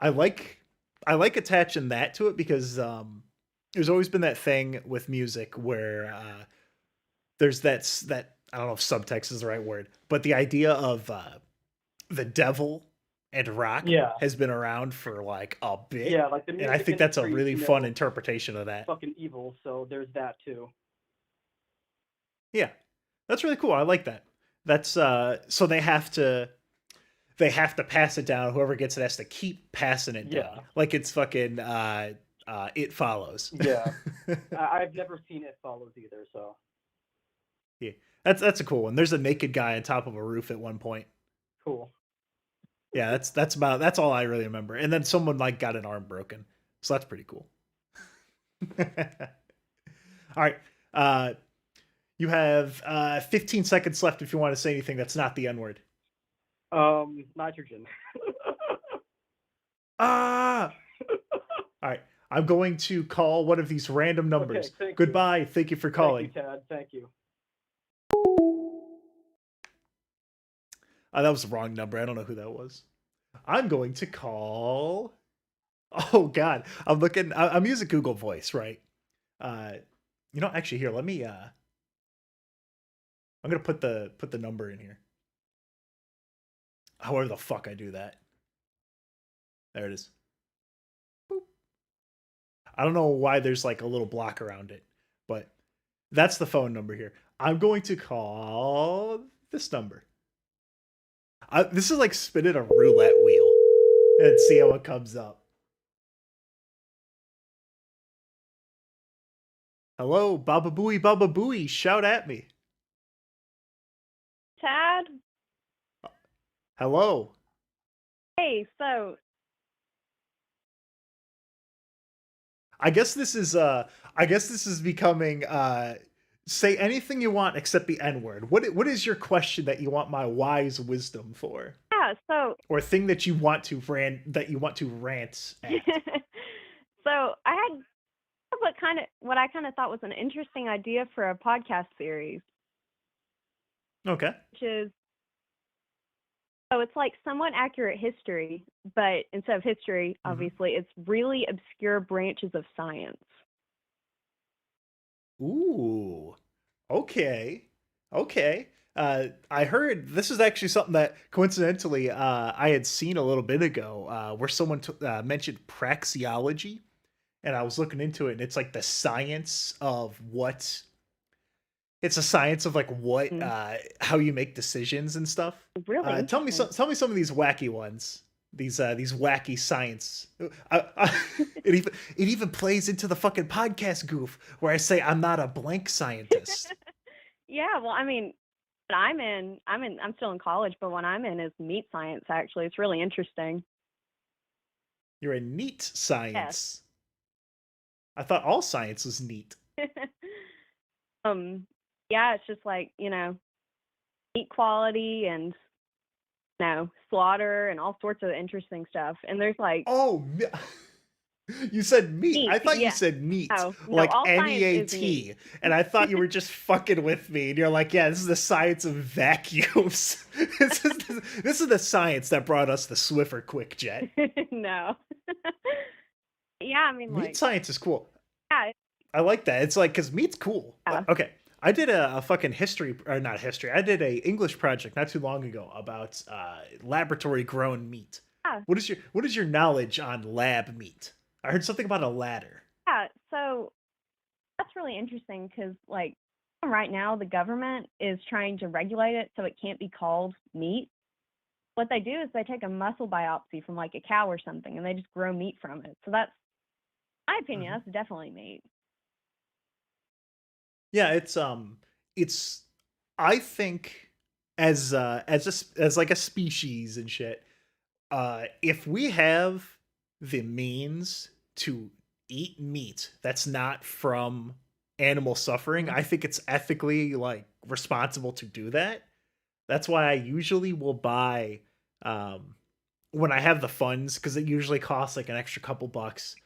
I like attaching that to it because there's always been that thing with music where there's that I don't know if subtext is the right word, but the idea of the devil and rock has been around for like a bit. Yeah, like the music and I think that's a industry, really fun interpretation of that. Fucking evil, so there's that too. Yeah, that's really cool. I like that. That's so they have to. they have to pass it down. Whoever gets it has to keep passing it down. Like it's fucking It Follows. Yeah. I've never seen It Follows either, so. Yeah. That's a cool one. There's a naked guy on top of a roof at one point. Cool. Yeah, that's all I really remember. And then someone like got an arm broken. So that's pretty cool. All right. You have 15 seconds left if you want to say anything that's not the N-word. Nitrogen. All right. I'm going to call one of these random numbers. Okay, Goodbye. You. Thank you for calling. Thank you, Tad. Thank you. That was the wrong number. I don't know who that was. I'm going to call. Oh God, I'm using Google Voice, right? Actually, here, let me. I'm gonna put the number in here. However the fuck I do that. There it is. Boop. I don't know why there's like a little block around it, but that's the phone number here. I'm going to call this number. This is like spinning a roulette wheel and see how it comes up. Hello, Baba Booey, shout at me. Tad? Hello. Hey, so... I guess this is becoming, say anything you want except the N-word. What is your question that you want my wise wisdom for? Yeah, so... Or thing that you want to rant at? So, I had what I kind of thought was an interesting idea for a podcast series. Okay. Which is, so it's like somewhat accurate history, but instead of history, obviously, it's really obscure branches of science. Ooh. Okay. I heard this is actually something that coincidentally I had seen a little bit ago where someone mentioned praxeology. And I was looking into it, and it's like the science of what. It's a science of like what, how you make decisions and stuff. Really? Tell me some of these wacky ones. These wacky science. It even plays into the fucking podcast goof where I say I'm not a blank scientist. Yeah, well, I mean, I'm still in college, but what I'm in is meat science. Actually, it's really interesting. You're a neat science. Yes. I thought all science was neat. Yeah, it's just like, meat quality and, slaughter and all sorts of interesting stuff. And there's like... Oh, you said meat. I thought you said neat. Oh, no, like NEAT. And I thought you were just fucking with me. And you're like, yeah, this is the science of vacuums. This is the science that brought us the Swiffer Quick Jet. No. Yeah, I mean, meat science is cool. Yeah. I like that. It's like, because meat's cool. Yeah. Okay. I did a fucking not history. I did a English project not too long ago about laboratory grown meat. Yeah. What is your knowledge on lab meat? I heard something about a ladder. Yeah, so that's really interesting because, like, right now the government is trying to regulate it so it can't be called meat. What they do is they take a muscle biopsy from, like, a cow or something, and they just grow meat from it. So that's, in my opinion, that's definitely meat. Yeah, it's I think as like a species and shit, if we have the means to eat meat that's not from animal suffering, I think it's ethically like responsible to do that. That's why I usually will buy when I have the funds, because it usually costs like an extra couple bucks.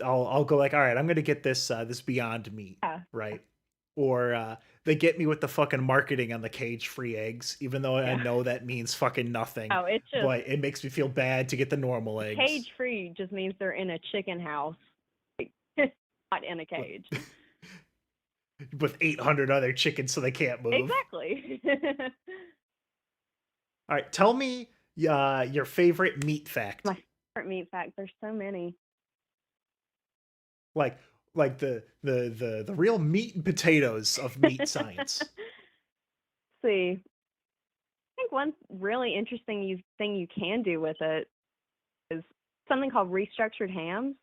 I'll go like, all right, I'm gonna get this this Beyond Meat, right? Or they get me with the fucking marketing on the cage-free eggs, even though I know that means fucking nothing. Oh, it's just, but it makes me feel bad to get the normal eggs. Cage-free just means they're in a chicken house, not in a cage. With 800 other chickens so they can't move. Exactly. All right, tell me your favorite meat fact. My favorite meat fact, there's so many. Like the real meat and potatoes of meat science. See, I think think one really interesting thing you can do with it is something called Restructured Hams.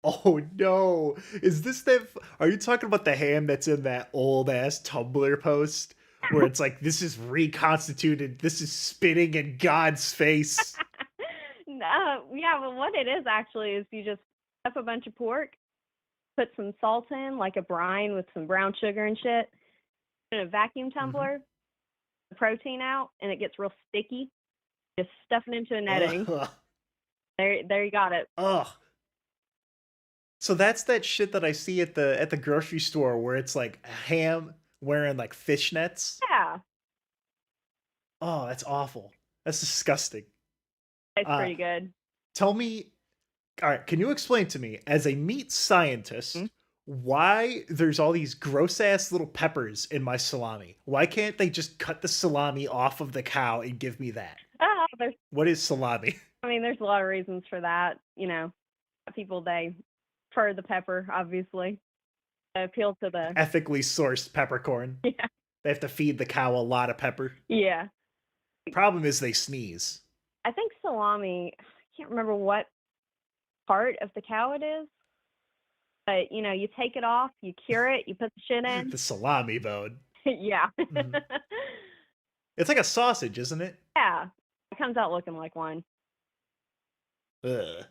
Oh no! Is this that? Are you talking about the ham that's in that old ass Tumblr post where it's like, "This is reconstituted. This is spitting in God's face." No, yeah, but what it is actually is you just stuff a bunch of pork, put some salt in, like a brine with some brown sugar and shit, in a vacuum tumbler, the protein out, and it gets real sticky. Just stuff it into a netting. Ugh. There you got it. Ugh. So that's that shit that I see at the grocery store where it's like a ham wearing like fishnets. Yeah, Oh, that's awful. That's disgusting. it's pretty good. Tell me, all right, can you explain to me, as a meat scientist, why there's all these gross ass little peppers in my salami? Why can't they just cut the salami off of the cow and give me that? What is salami? I mean, there's a lot of reasons for that. You know, people, they prefer the pepper, obviously. They appeal to the Ethically sourced peppercorn. Yeah. They have to feed the cow a lot of pepper. Yeah. Problem is they sneeze. I think salami, I can't remember what part of the cow it is, but, you know, you take it off, you cure it, you put the shit in. The salami bone. Yeah. It's like a sausage, isn't it? Yeah. It comes out looking like one. Ugh.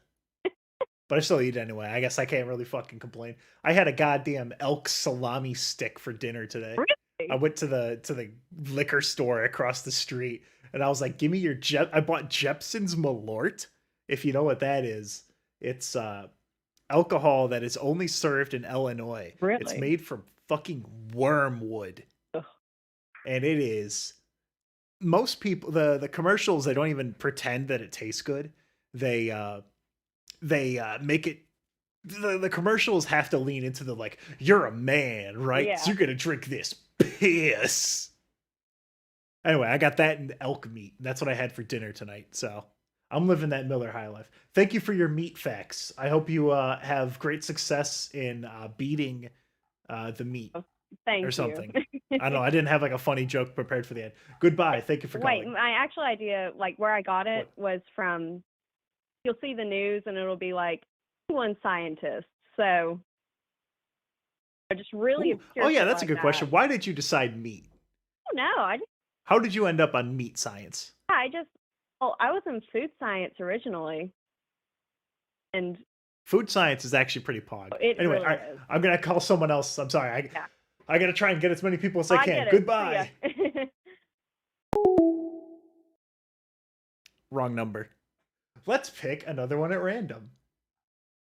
But I still eat it anyway. I guess I can't really fucking complain. I had a goddamn elk salami stick for dinner today. Really? I went to the liquor store across the street, and I was like, "Give me your I bought Jepson's Malort, if you know what that is. It's alcohol that is only served in Illinois. Really? It's made from fucking wormwood, and it is. Most people, the commercials, they don't even pretend that it tastes good. They make it. The commercials have to lean into the like, you're a man, right? Yeah. So you're gonna drink this piss. Anyway, I got that and elk meat. That's what I had for dinner tonight. So I'm living that Miller High Life. Thank you for your meat facts. I hope you have great success in beating the meat. Thank or something. you. I don't know. I didn't have like a funny joke prepared for the end. Goodbye. Thank you for Wait, calling. my actual idea, like where I got it, was from, you'll see the news and it'll be like, one scientist. So I just really obscure. Oh yeah, that's like a good question. Why did you decide meat? I don't know. How did you end up on meat science? I was in food science originally. And food science is actually pretty pog. Anyway, really is. I'm gonna call someone else. I'm sorry. I gotta try and get as many people as I can. Get Goodbye. Wrong number. Let's pick another one at random.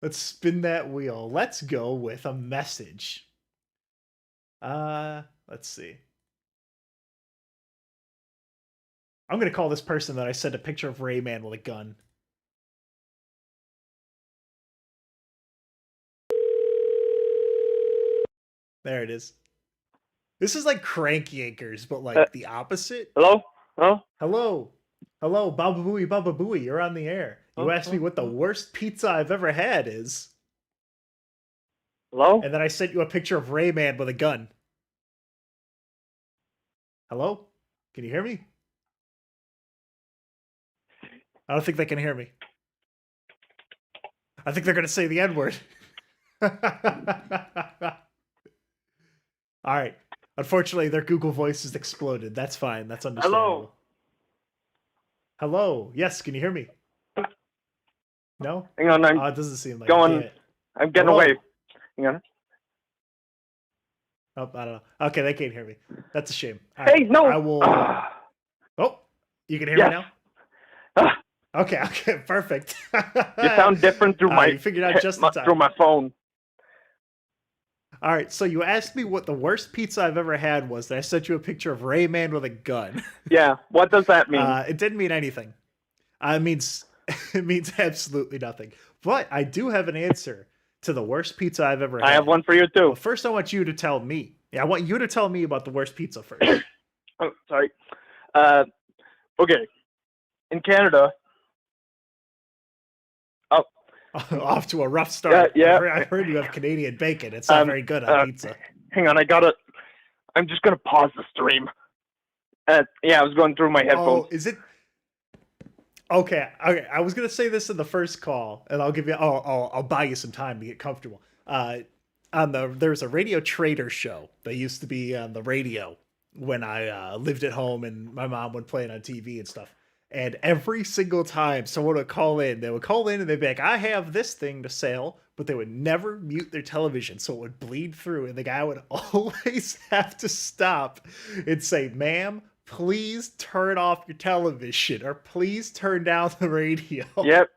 Let's spin that wheel. Let's go with a message. Let's see. I'm gonna call this person that I sent a picture of Rayman with a gun. There it is. This is like Crank Yankers, but like the opposite. Hello? Hello? Hello. Hello, Baba Booey, you're on the air. You asked me what the worst pizza I've ever had is. Hello? And then I sent you a picture of Rayman with a gun. Hello? Can you hear me? I don't think they can hear me. I think they're going to say the N-word. All right. Unfortunately, their Google Voice has exploded. That's fine. That's understandable. Hello. Yes, can you hear me? No? Hang on, it doesn't seem like I'm getting away. Hang on. Oh, I don't know. Okay, they can't hear me. That's a shame. Hey, no! I will... Oh, you can hear me now? Okay, perfect. You sound different through you figured out just in time. through my phone. All right, so you asked me what the worst pizza I've ever had was, and I sent you a picture of Rayman with a gun. Yeah, what does that mean? It didn't mean anything. It means absolutely nothing. But I do have an answer to the worst pizza I've ever had. I have one for you, too. Well, first, I want you to tell me. Yeah, I want you to tell me about the worst pizza first. Oh, sorry. Okay. In Canada... Off to a rough start. Yeah. I heard you have Canadian bacon. It's not very good on pizza. Hang on, I'm just gonna pause the stream. Yeah, I was going through my headphones. Oh, is it? Okay. I was gonna say this in the first call, and I'll give you. I'll buy you some time to get comfortable. There's a Radio Trader show that used to be on the radio when I lived at home, and my mom would play it on TV and stuff. And every single time someone would call in, they would call in and they'd be like, "I have this thing to sell," but they would never mute their television, so it would bleed through, and the guy would always have to stop and say, "Ma'am, please turn off your television, or please turn down the radio." Yep.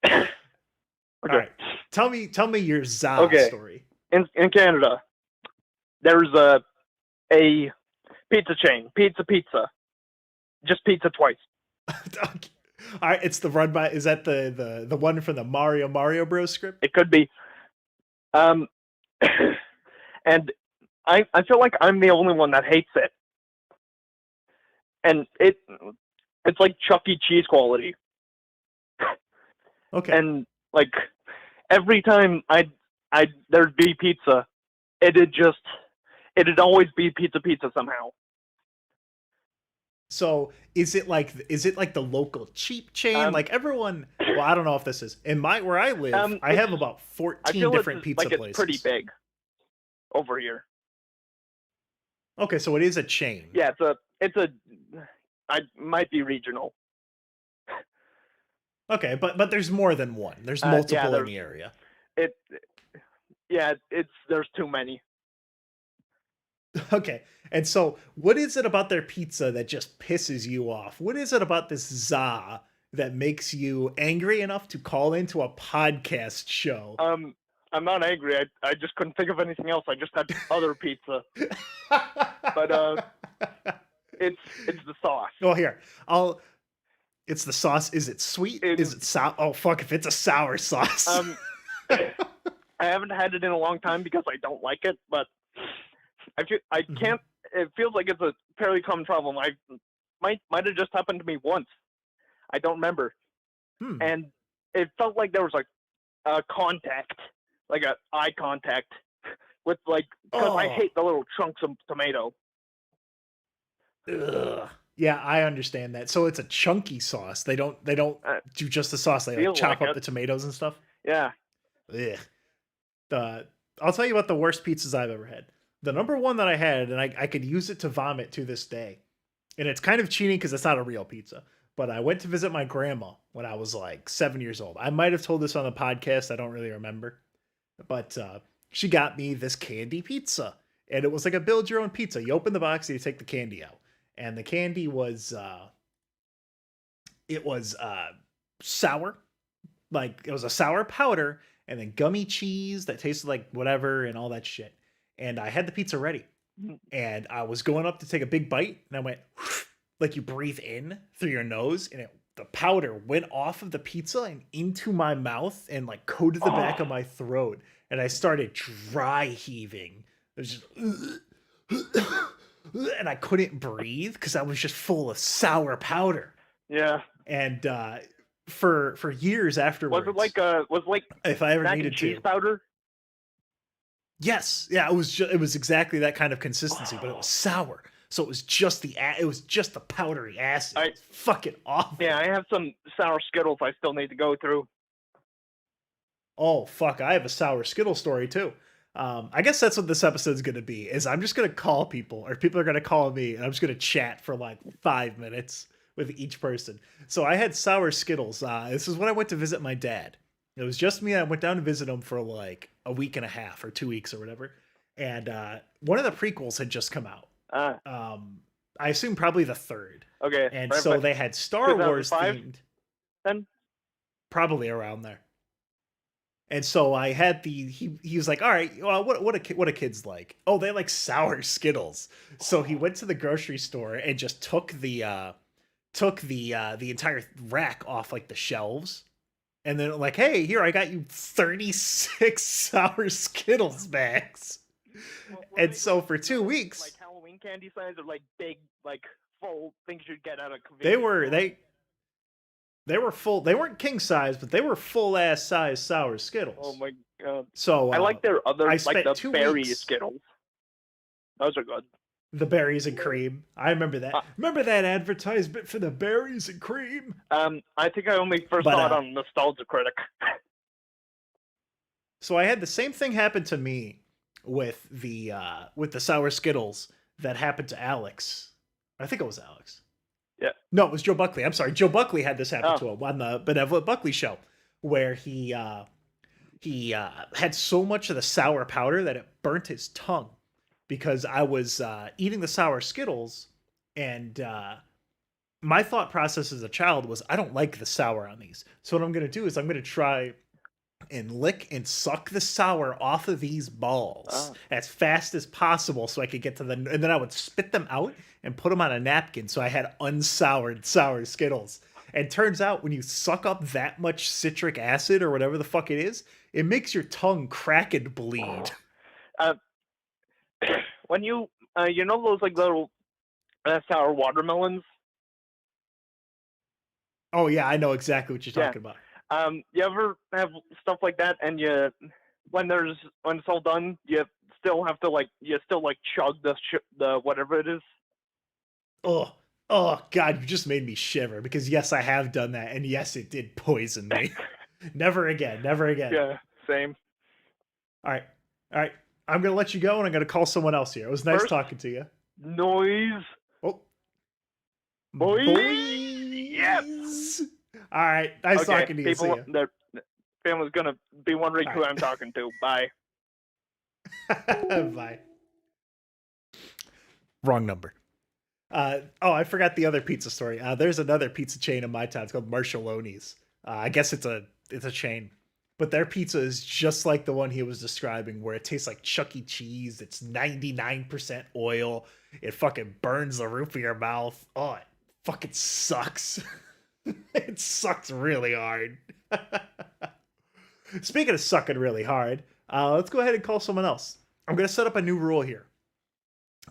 Okay. All right. Tell me your za story. In Canada, there's a pizza chain, Pizza. Just pizza twice. All right, it's the run by. Is that the one from the Mario Bros script? It could be. And I feel like I'm the only one that hates it. And it's like Chuck E. Cheese quality. Okay. And like every time there'd be pizza, it'd always be pizza somehow. So is it like the local cheap chain? Like everyone, well, I don't know if this is where I live. I have about 14 different pizza places. It's pretty big over here. Okay, so it is a chain. Yeah, I might be regional. Okay, but there's more than one. There's multiple in the area. There's too many. Okay, and so what is it about their pizza that just pisses you off? What is it about this za that makes you angry enough to call into a podcast show? I'm not angry. I just couldn't think of anything else. I just had other pizza. But it's the sauce. Oh, here. It's the sauce. Is it sweet? Is it sour? Oh, fuck, if it's a sour sauce. I haven't had it in a long time because I don't like it, but I can't. It feels like it's a fairly common problem. I might have just happened to me once. I don't remember. And it felt like there was like a contact, like an eye contact with like, because I hate the little chunks of tomato. Ugh. Yeah, I understand that. So it's a chunky sauce. They don't do just the sauce. They like chop up the tomatoes and stuff. Yeah. Ugh. I'll tell you about the worst pizzas I've ever had. The number one that I had, and I could use it to vomit to this day, and it's kind of cheating because it's not a real pizza, but I went to visit my grandma when I was like 7 years old. I might have told this on the podcast. I don't really remember. But she got me this candy pizza, and it was like a build your own pizza. You open the box and you take the candy out. And the candy was, sour. Like, it was a sour powder, and then gummy cheese that tasted like whatever and all that shit. And I had the pizza ready, and I was going up to take a big bite, and I went, like you breathe in through your nose, and the powder went off of the pizza and into my mouth and like coated the back of my throat, and I started dry heaving. It was just, and I couldn't breathe because I was just full of sour powder. Yeah. And for years afterwards, was like if I ever mac needed and cheese to powder. Yes, yeah, it was exactly that kind of consistency, but it was sour. So it was just the powdery acid. It's fucking awful. Yeah, I have some sour Skittles I still need to go through. Oh fuck, I have a sour Skittle story too. I guess that's what this episode's gonna be. Is I'm just gonna call people, or people are gonna call me, and I'm just gonna chat for like 5 minutes with each person. So I had sour Skittles. This is when I went to visit my dad. It was just me. I went down to visit him for like a week and a half or 2 weeks or whatever. And one of the prequels had just come out. I assume probably the third. Okay. And so they had Star Wars themed. Then? Probably around there. And so I had he was like, all right, well, what do kids like? Oh, they like sour Skittles. So he went to the grocery store and just took the entire rack off like the shelves. And then like, hey, here, I got you 36 sour Skittles bags. And so for 2 weeks, like Halloween candy signs or like big, like full things you'd get out of convenience. They were full. They weren't king size, but they were full ass size sour Skittles. Oh my god! So I like their other, like the berry weeks... Skittles. Those are good. The berries and cream. I remember that. Remember that advertisement for the berries and cream? I think I only first saw it on Nostalgia Critic. So I had the same thing happen to me with the sour Skittles that happened to Alex. I think it was Alex. Yeah. No, it was Joe Buckley. I'm sorry. Joe Buckley had this happen to him on the Benevolent Buckley show, where he had so much of the sour powder that it burnt his tongue. Because I was eating the sour Skittles, and my thought process as a child was, I don't like the sour on these. So what I'm going to do is I'm going to try and lick and suck the sour off of these balls as fast as possible so I could get to and then I would spit them out and put them on a napkin so I had unsoured sour Skittles. And turns out when you suck up that much citric acid or whatever the fuck it is, it makes your tongue crack and bleed. When you know those like little sour watermelons? Oh yeah, I know exactly what you're talking about. You ever have stuff like that, and when it's all done, you still have to chug the whatever it is? Oh God, you just made me shiver because yes, I have done that, and yes, it did poison me. Never again. Yeah, same. All right. I'm going to let you go, and I'm going to call someone else here. It was nice talking to you. Noyz Boys. Yes. All right. Nice talking to you. People, the family's going to be wondering who I'm talking to. Bye. Bye. Wrong number. I forgot the other pizza story. There's another pizza chain in my town. It's called Marshallone's. I guess it's a chain. But their pizza is just like the one he was describing, where it tastes like Chuck E. Cheese. It's 99% oil. It fucking burns the roof of your mouth. Oh, it fucking sucks. It sucks really hard. Speaking of sucking really hard, let's go ahead and call someone else. I'm going to set up a new rule here.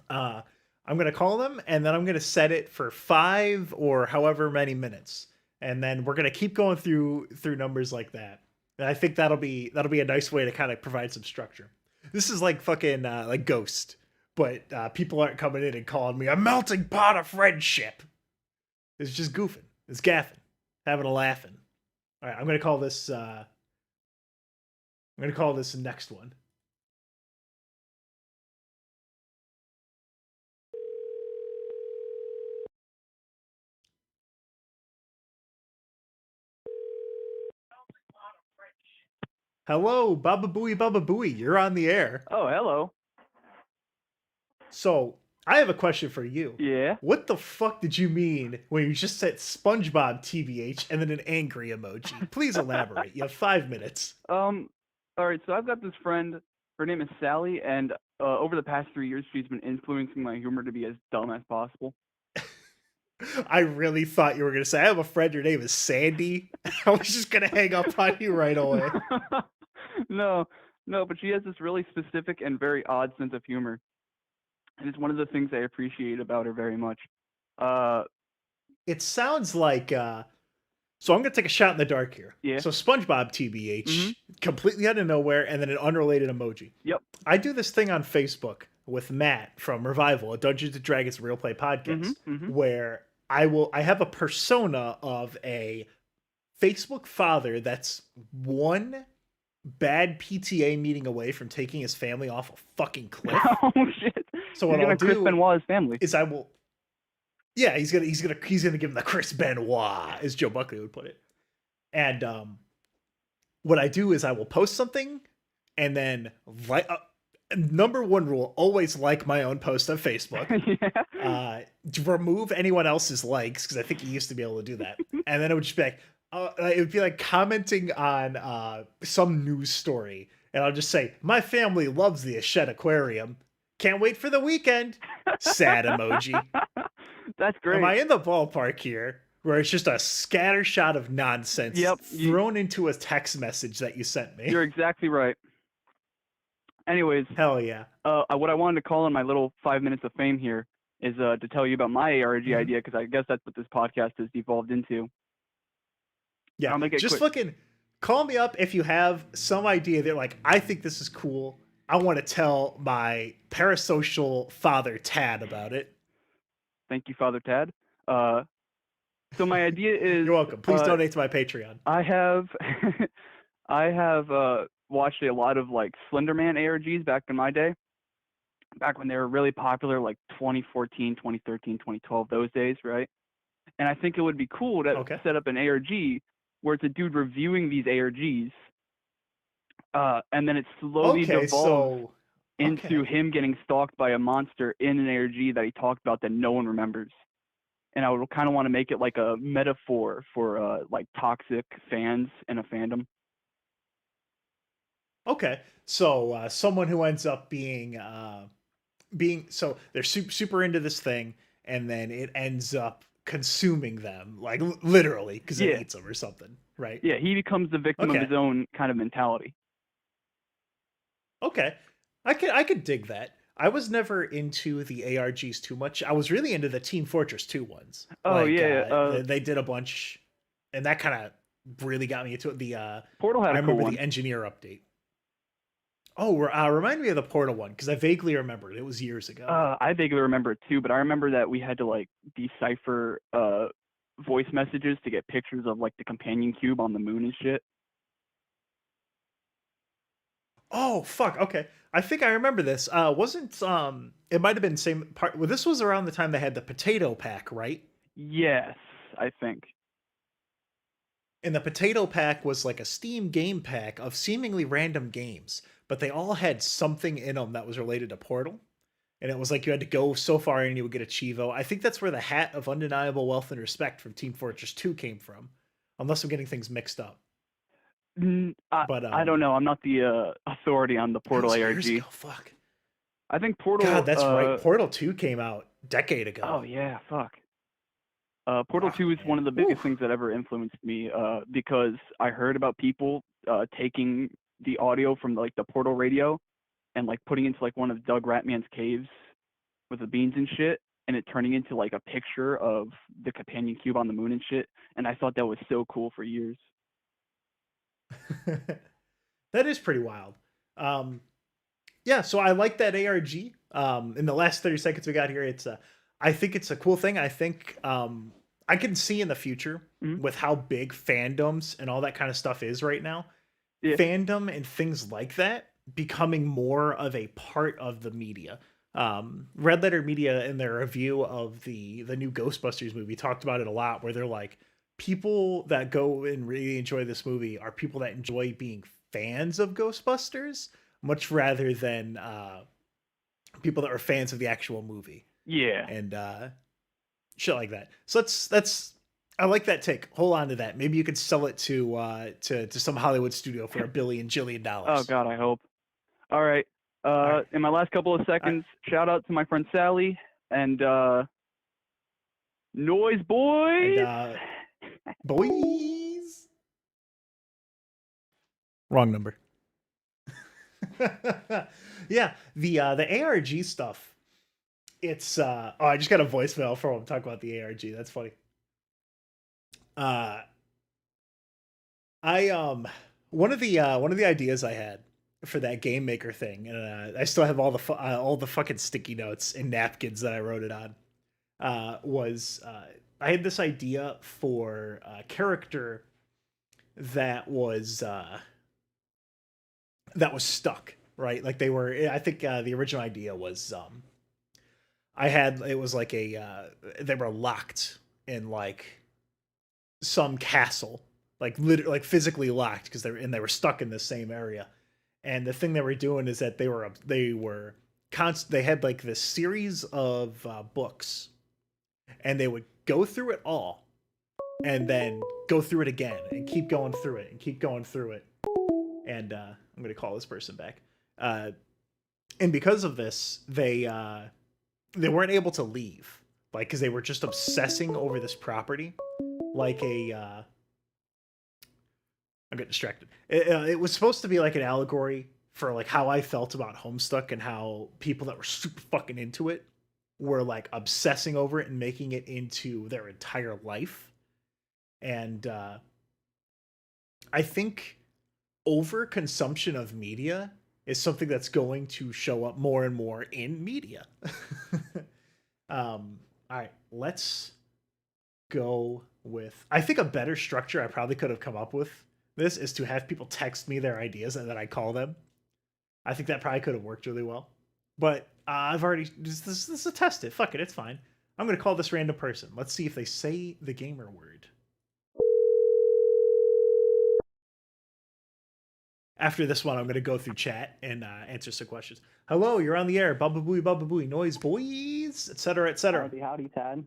I'm going to call them, and then I'm going to set it for 5 or however many minutes. And then we're going to keep going through numbers like that. And I think that'll be a nice way to kind of provide some structure. This is like fucking like Ghost, but people aren't coming in and calling me a melting pot of friendship. It's just goofing. It's gaffing, having a laughing. All right, I'm gonna call this next one. Hello, Baba Booey. You're on the air. Oh, hello. So, I have a question for you. Yeah? What the fuck did you mean when you just said SpongeBob TBH and then an angry emoji? Please elaborate. You have 5 minutes. All right, so I've got this friend. Her name is Sally, and over the past 3 years, she's been influencing my humor to be as dumb as possible. I really thought you were going to say, I have a friend, her name is Sandy. I was just going to hang up on you right away. No, but she has this really specific and very odd sense of humor. And it's one of the things I appreciate about her very much. It sounds like, so I'm going to take a shot in the dark here. Yeah. So SpongeBob TBH, completely out of nowhere, and then an unrelated emoji. Yep. I do this thing on Facebook with Matt from Revival, a Dungeons & Dragons Real Play podcast, where I have a persona of a Facebook father that's one bad PTA meeting away from taking his family off a fucking cliff. Oh shit! So what I'll do Chris Benoit's family is he's gonna give him the Chris Benoit, as Joe Buckley would put it. And what I do is I will post something, and then number one rule: always like my own post on Facebook. Yeah. Remove anyone else's likes, because I think he used to be able to do that. And then it would just be like, it would be like commenting on some news story, and I'll just say, "My family loves the Ashet Aquarium. Can't wait for the weekend." Sad emoji. That's great. Am I in the ballpark here? Where it's just a scatter shot of nonsense thrown into a text message that you sent me. You're exactly right. Anyways, hell yeah. What I wanted to call in my little 5 minutes of fame here is to tell you about my ARG idea, because I guess that's what this podcast has devolved into. Yeah, I'll make it just quick. fucking call me up if you have some idea. They're like, I think this is cool, I want to tell my parasocial father Tad about it. Thank you, Father Tad. So my idea is. You're welcome. Please donate to my Patreon. I have, I have watched a lot of like Slenderman ARGs back in my day, back when they were really popular, like 2014, 2013, 2012, those days, right? And I think it would be cool to set up an ARG where it's a dude reviewing these ARGs, and then it slowly devolves into him getting stalked by a monster in an ARG that he talked about that no one remembers. And I would kind of want to make it like a metaphor for like toxic fans in a fandom. Okay, so someone who ends up being so they're super into this thing, and then it ends up consuming them, like literally, because it eats them or something, right? Yeah, he becomes the victim of his own kind of mentality. Okay, I could dig that. I was never into the ARGs too much. I was really into the Team Fortress 2 ones. Oh, like, they did a bunch, and that kind of really got me into it. The Portal had a cool one. The engineer update. Oh, remind me of the Portal one, because I vaguely remember it. It was years ago. I vaguely remember it too, but I remember that we had to like decipher voice messages to get pictures of like the companion cube on the moon and shit. Oh fuck! Okay, I think I remember this. Wasn't it might have been same part. Well, this was around the time they had the potato pack, right? Yes, I think. And the potato pack was like a Steam game pack of seemingly random games, but they all had something in them that was related to Portal. And it was like you had to go so far and you would get a Chivo. I think that's where the hat of undeniable wealth and respect from Team Fortress 2 came from, unless I'm getting things mixed up. But I don't know. I'm not the authority on the Portal ARG. Fuck. I think Portal. God, that's right. Portal 2 came out a decade ago. Oh yeah, fuck. Portal 2 is one of the biggest things that ever influenced me, because I heard about people taking the audio from like the Portal radio and like putting into like one of Doug Ratman's caves with the beans and shit, and it turning into like a picture of the companion cube on the moon and shit. And I thought that was so cool for years. That is pretty wild. Yeah, so I like that ARG. In the last 30 seconds we got here, I think it's a cool thing. I think I can see in the future with how big fandoms and all that kind of stuff is right now. Yeah. Fandom and things like that becoming more of a part of the media. Red Letter Media, in their review of the new Ghostbusters movie, talked about it a lot, where they're like, people that go and really enjoy this movie are people that enjoy being fans of Ghostbusters, much rather than people that are fans of the actual movie. Yeah. And shit like that. So that's I like that take. Hold on to that. Maybe you could sell it to some Hollywood studio for $1 billion jillion. Oh God, I hope. All right. In my last couple of seconds, shout out to my friend Sally and Noyz Boyz. And, boys. Wrong number. Yeah, the ARG stuff. It's I just got a voicemail from him talking about the ARG. That's funny. One of the ideas I had for that game maker thing, and I still have all the fucking sticky notes and napkins that I wrote it on. Was I had this idea for a character that was stuck, right? Like they were. I think the original idea was it was like they were locked in like some castle, like literally, like physically locked, because they were stuck in the same area. And the thing they were doing is that they had like this series of books, and they would go through it all, and then go through it again, and keep going through it, and keep going through it. And I'm going to call this person back. And because of this, they weren't able to leave, like, because they were just obsessing over this property, like a. I got distracted. It was supposed to be like an allegory for like how I felt about Homestuck, and how people that were super fucking into it were like obsessing over it and making it into their entire life. And I think overconsumption of media is something that's going to show up more and more in media. All right, let's go with, I think a better structure I probably could have come up with this is to have people text me their ideas and then I call them. I think that probably could have worked really well. But I've already, this is a test it. Fuck it, it's fine. I'm going to call this random person. Let's see if they say the gamer word. After this one, I'm going to go through chat and answer some questions. Hello, you're on the air. Baba Booey, Noyz Boyz, etc., etc. Howdy, Tad.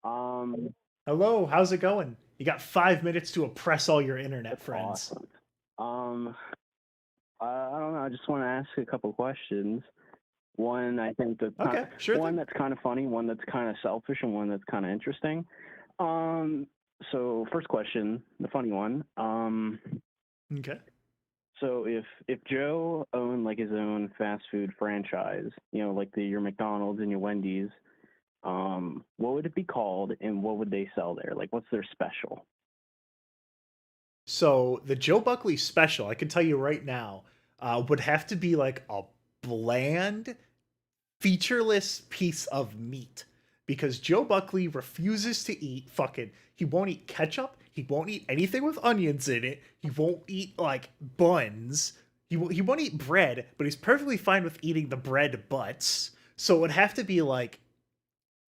Hello, how's it going? You got 5 minutes to oppress all your internet friends. Awesome. I don't know. I just want to ask a couple questions. One, I think that one that's kind of funny, one that's kind of selfish, and one that's kind of interesting. So first question, the funny one. Okay. So if Joe owned like his own fast food franchise, you know, like your McDonald's and your Wendy's, what would it be called, and what would they sell there? Like, what's their special? So the Joe Buckley special, I can tell you right now, would have to be like a bland, featureless piece of meat, because Joe Buckley refuses to eat he won't eat ketchup, he won't eat anything with onions in it, he won't eat like buns, he won't eat bread, but he's perfectly fine with eating the bread butts. So it would have to be like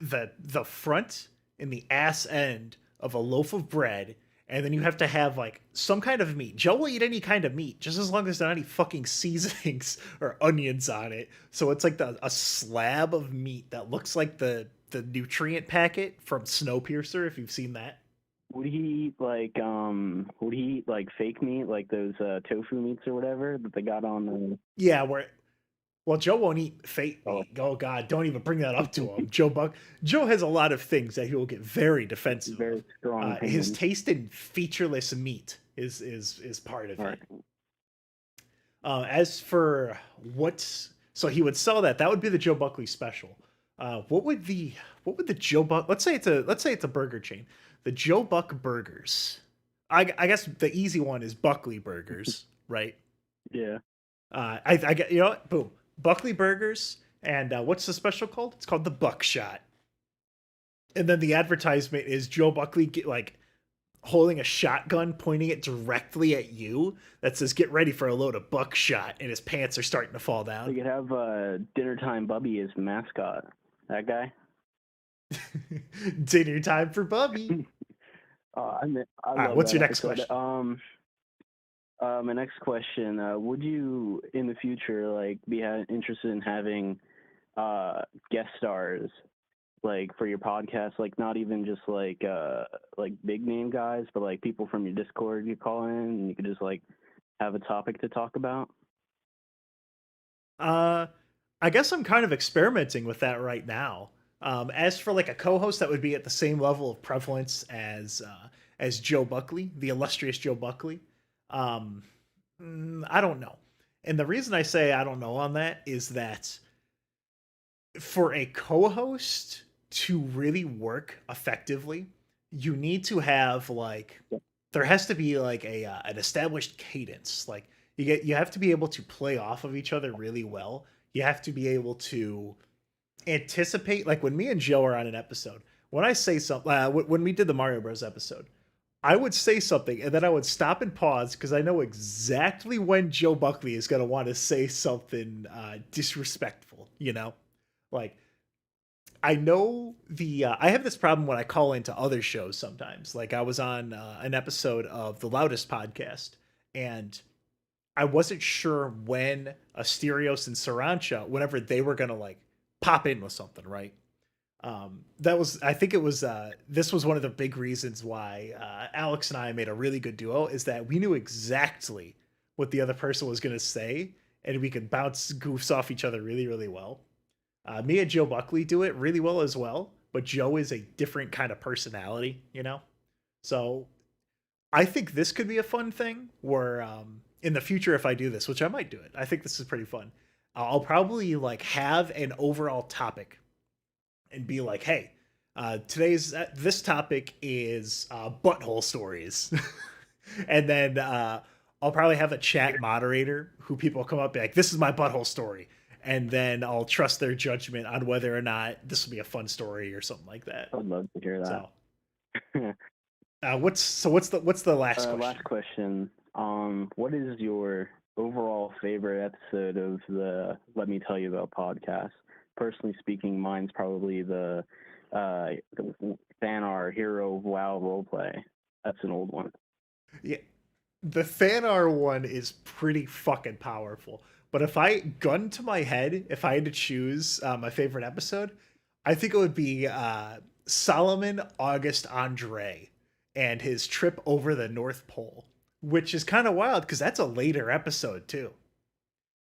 the front and the ass end of a loaf of bread, and then you have to have like some kind of meat. Joe will eat any kind of meat, just as long as there aren't any fucking seasonings or onions on it. So it's like a slab of meat that looks like the nutrient packet from Snowpiercer, if you've seen that. Would he eat like fake meat, like those tofu meats or whatever that they got on the? Yeah, well, Joe won't eat fake meat. Oh God, don't even bring that up to him. Joe has a lot of things that he will get very defensive. Very strong. His taste in featureless meat is part of it. As for so he would sell that. That would be the Joe Buckley special. What would the Joe Buck? Let's say it's a burger chain. The Joe Buck Burgers. I guess the easy one is Buckley Burgers, right? Yeah. I get, you know what? Boom. Buckley Burgers, and what's the special called? It's called the Buckshot. And then the advertisement is Joe Buckley holding a shotgun, pointing it directly at you, that says "Get ready for a load of buckshot," and his pants are starting to fall down. You could have Dinner Time Bubby as mascot. That guy. Dinner time for Bubby. What's your next question? My next question: would you, in the future, like, be interested in having guest stars, like, for your podcast? Like, not even just like big name guys, but like people from your Discord you call in, and you could just like have a topic to talk about. I guess I'm kind of experimenting with that right now. As for like a co-host that would be at the same level of prevalence as Joe Buckley, the illustrious Joe Buckley, I don't know. And the reason I say I don't know on that is that for a co-host to really work effectively, you need to have there has to be like an established cadence. Like you have to be able to play off of each other really well. You have to be able to anticipate, like when me and Joe are on an episode, when I say something, when we did the Mario Bros episode, I would say something and then I would stop and pause because I know exactly when Joe Buckley is going to want to say something disrespectful, you know? Like, I know I have this problem when I call into other shows sometimes. Like I was on an episode of the Loudest podcast, and I wasn't sure when Asterios and Sarancha, whenever they were going to like pop in with something, right? This was one of the big reasons why Alex and I made a really good duo, is that we knew exactly what the other person was going to say, and we could bounce goofs off each other really, really well. Me and Joe Buckley do it really well as well, but Joe is a different kind of personality, you know? So I think this could be a fun thing where in the future, if I do this, which I might do it, I think this is pretty fun. I'll probably like have an overall topic and be like, hey, this topic is butthole stories. And then I'll probably have a chat moderator who people come up and be like, this is my butthole story. And then I'll trust their judgment on whether or not this will be a fun story or something like that. I'd love to hear that. So, what's the last question? Last question. What is your overall favorite episode of the Let Me Tell You About podcast? Personally speaking, mine's probably the Thanar Hero WoW roleplay. That's an old one. Yeah, the Thanar one is pretty fucking powerful. But if I gun to my head, if I had to choose my favorite episode, I think it would be Solomon August Andre and his trip over the North Pole, which is kind of wild because that's a later episode too.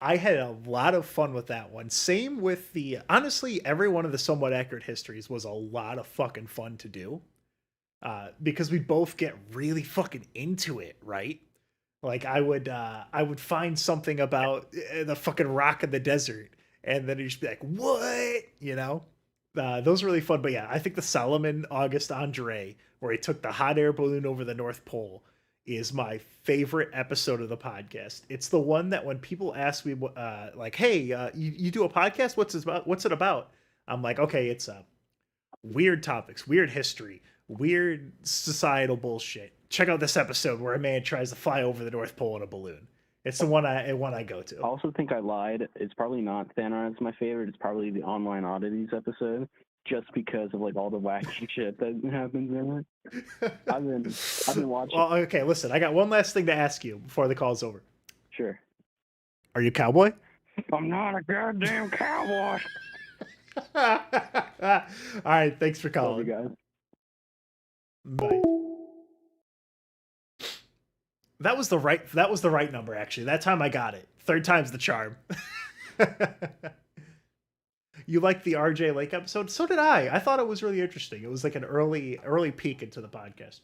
I had a lot of fun with that one. Same with honestly, every one of the Somewhat Accurate Histories was a lot of fucking fun to do. Because we both get really fucking into it, right? Like I would find something about the fucking rock in the desert, and then you'd just be like, what? You know? Those are really fun. But yeah, I think the Solomon August Andre, where he took the hot air balloon over the North Pole, is my favorite episode of the podcast. It's the one that when people ask me, like, hey, you do a podcast? What's it about? I'm like, okay, it's weird topics, weird history, weird societal bullshit. Check out this episode where a man tries to fly over the North Pole in a balloon. It's the one I go to. I also think I lied. It's probably not Thanar that's my favorite. It's probably the Online Oddities episode, just because of like all the wacky shit that happens in it. I've been watching. Well, okay, listen. I got one last thing to ask you before the call's over. Sure. Are you a cowboy? I'm not a goddamn cowboy. All right, thanks for calling. Love you Bye. guys. That was the right number, actually. That time I got it. Third time's the charm. You liked the RJ Lake episode? So did I. I thought it was really interesting. It was like an early peek into the podcast.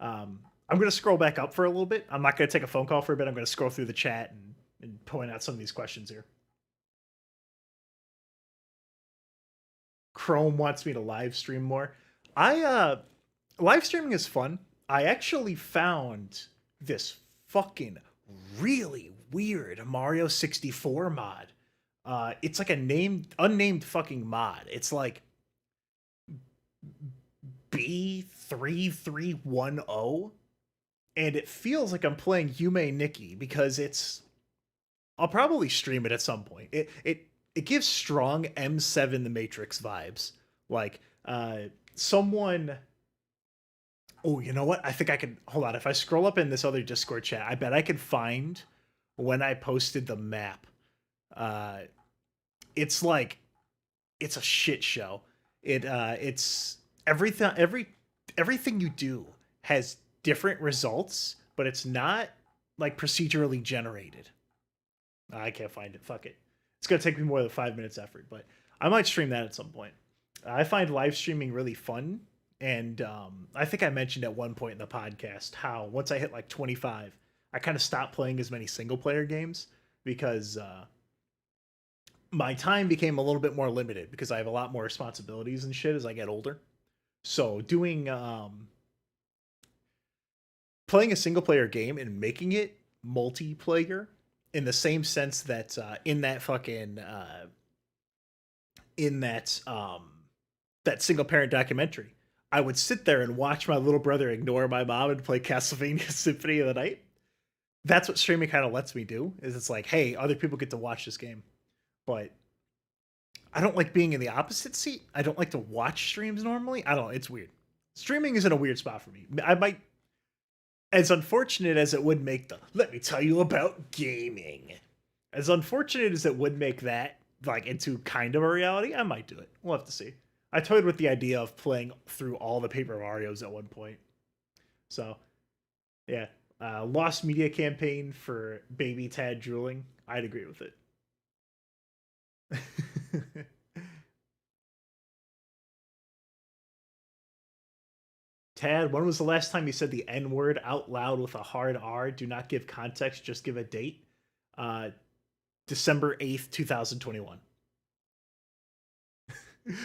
I'm going to scroll back up for a little bit. I'm not going to take a phone call for a bit. I'm going to scroll through the chat and point out some of these questions here. Chrome wants me to live stream more. Live streaming is fun. I actually found this fucking really weird Mario 64 mod. It's like a unnamed fucking mod. It's like B3310, and it feels like I'm playing Yume Nikki because I'll probably stream it at some point. It gives strong M7 The Matrix vibes. Like someone. Oh, you know what? I think I could hold on. If I scroll up in this other Discord chat, I bet I could find when I posted the map. It's like it's a shit show. It's everything you do has different results, but it's not like procedurally generated. I can't find it. Fuck it. It's gonna take me more than 5 minutes effort, but I might stream that at some point. I find live streaming really fun. And I think I mentioned at one point in the podcast how once I hit like 25, I kind of stopped playing as many single player games because my time became a little bit more limited because I have a lot more responsibilities and shit as I get older. So doing playing a single player game and making it multiplayer in the same sense that in that single parent documentary, I would sit there and watch my little brother ignore my mom and play Castlevania Symphony of the Night. That's what streaming kind of lets me do, is it's like, hey, other people get to watch this game. But I don't like being in the opposite seat. I don't like to watch streams normally. I don't know. It's weird. Streaming is in a weird spot for me. I might, as unfortunate as it would make let me tell you about gaming. As unfortunate as it would make that like into kind of a reality, I might do it. We'll have to see. I toyed with the idea of playing through all the Paper Marios at one point. So, yeah. Lost media campaign for baby Tad drooling. I'd agree with it. Tad, when was the last time you said the N-word out loud with a hard R? Do not give context, just give a date. December 8th, 2021.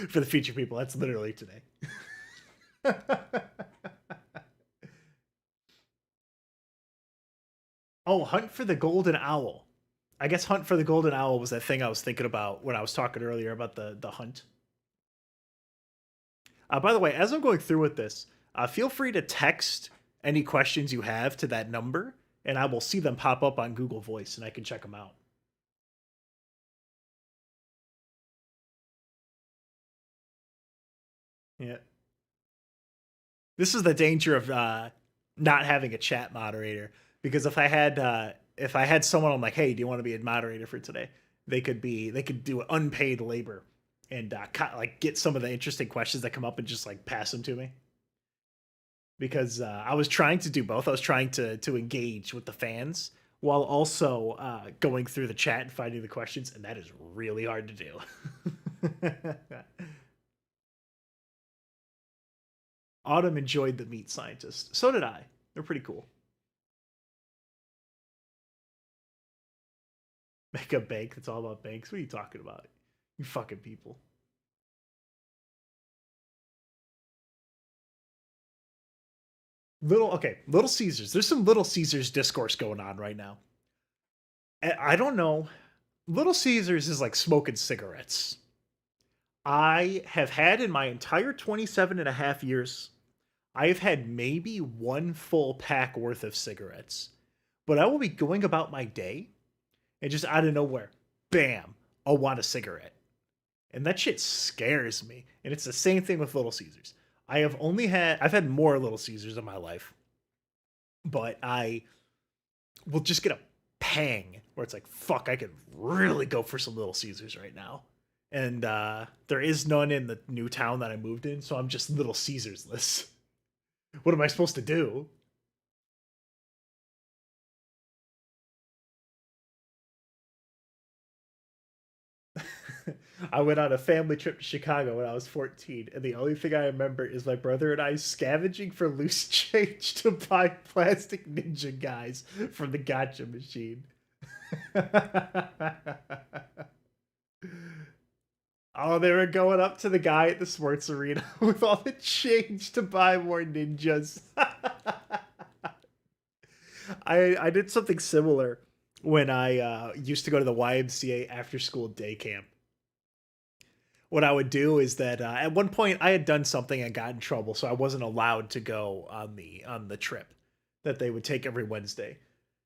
For the future people, that's literally today. Oh, Hunt for the Golden Owl. I guess Hunt for the Golden Owl was that thing I was thinking about when I was talking earlier about the hunt. By the way, as I'm going through with this, feel free to text any questions you have to that number, and I will see them pop up on Google Voice, and I can check them out. Yeah. This is the danger of not having a chat moderator, because if I had someone, I'm like, hey, do you want to be a moderator for today? They could do unpaid labor and like get some of the interesting questions that come up and just like pass them to me. Because I was trying to do both. I was trying to engage with the fans while also going through the chat and finding the questions, and that is really hard to do. Autumn enjoyed the meat scientist. So did I. They're pretty cool. Make a bank that's all about banks. What are you talking about? You fucking people. Little Caesars. There's some Little Caesars discourse going on right now. I don't know. Little Caesars is like smoking cigarettes. I have had in my entire 27 and a half years, I've had maybe one full pack worth of cigarettes. But I will be going about my day and just out of nowhere, bam, I'll want a cigarette. And that shit scares me. And it's the same thing with Little Caesars. I've had more Little Caesars in my life, but I will just get a pang where it's like, fuck, I could really go for some Little Caesars right now. And there is none in the new town that I moved in, so I'm just Little Caesars-less. What am I supposed to do? I went on a family trip to Chicago when I was 14, and the only thing I remember is my brother and I scavenging for loose change to buy plastic ninja guys from the gotcha machine. Oh, they were going up to the guy at the sports arena with all the change to buy more ninjas. I did something similar when I used to go to the YMCA after school day camp. What I would do is that at one point I had done something and got in trouble, so I wasn't allowed to go on the trip that they would take every Wednesday.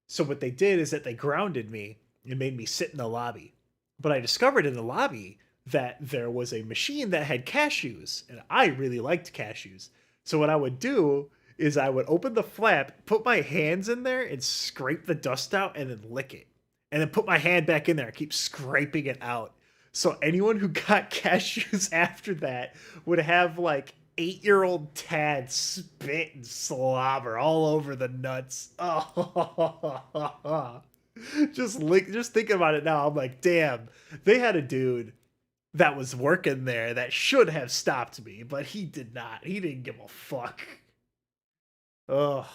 So what they did is that they grounded me and made me sit in the lobby. But I discovered in the lobby that there was a machine that had cashews, and I really liked cashews. So what I would do is I would open the flap, put my hands in there, and scrape the dust out, and then lick it. And then put my hand back in there and keep scraping it out. So anyone who got cashews after that would have like 8-year-old Tad spit and slobber all over the nuts. Oh, just thinking about it now, I'm like, damn, they had a dude that was working there that should have stopped me, but he did not. He didn't give a fuck. Ugh.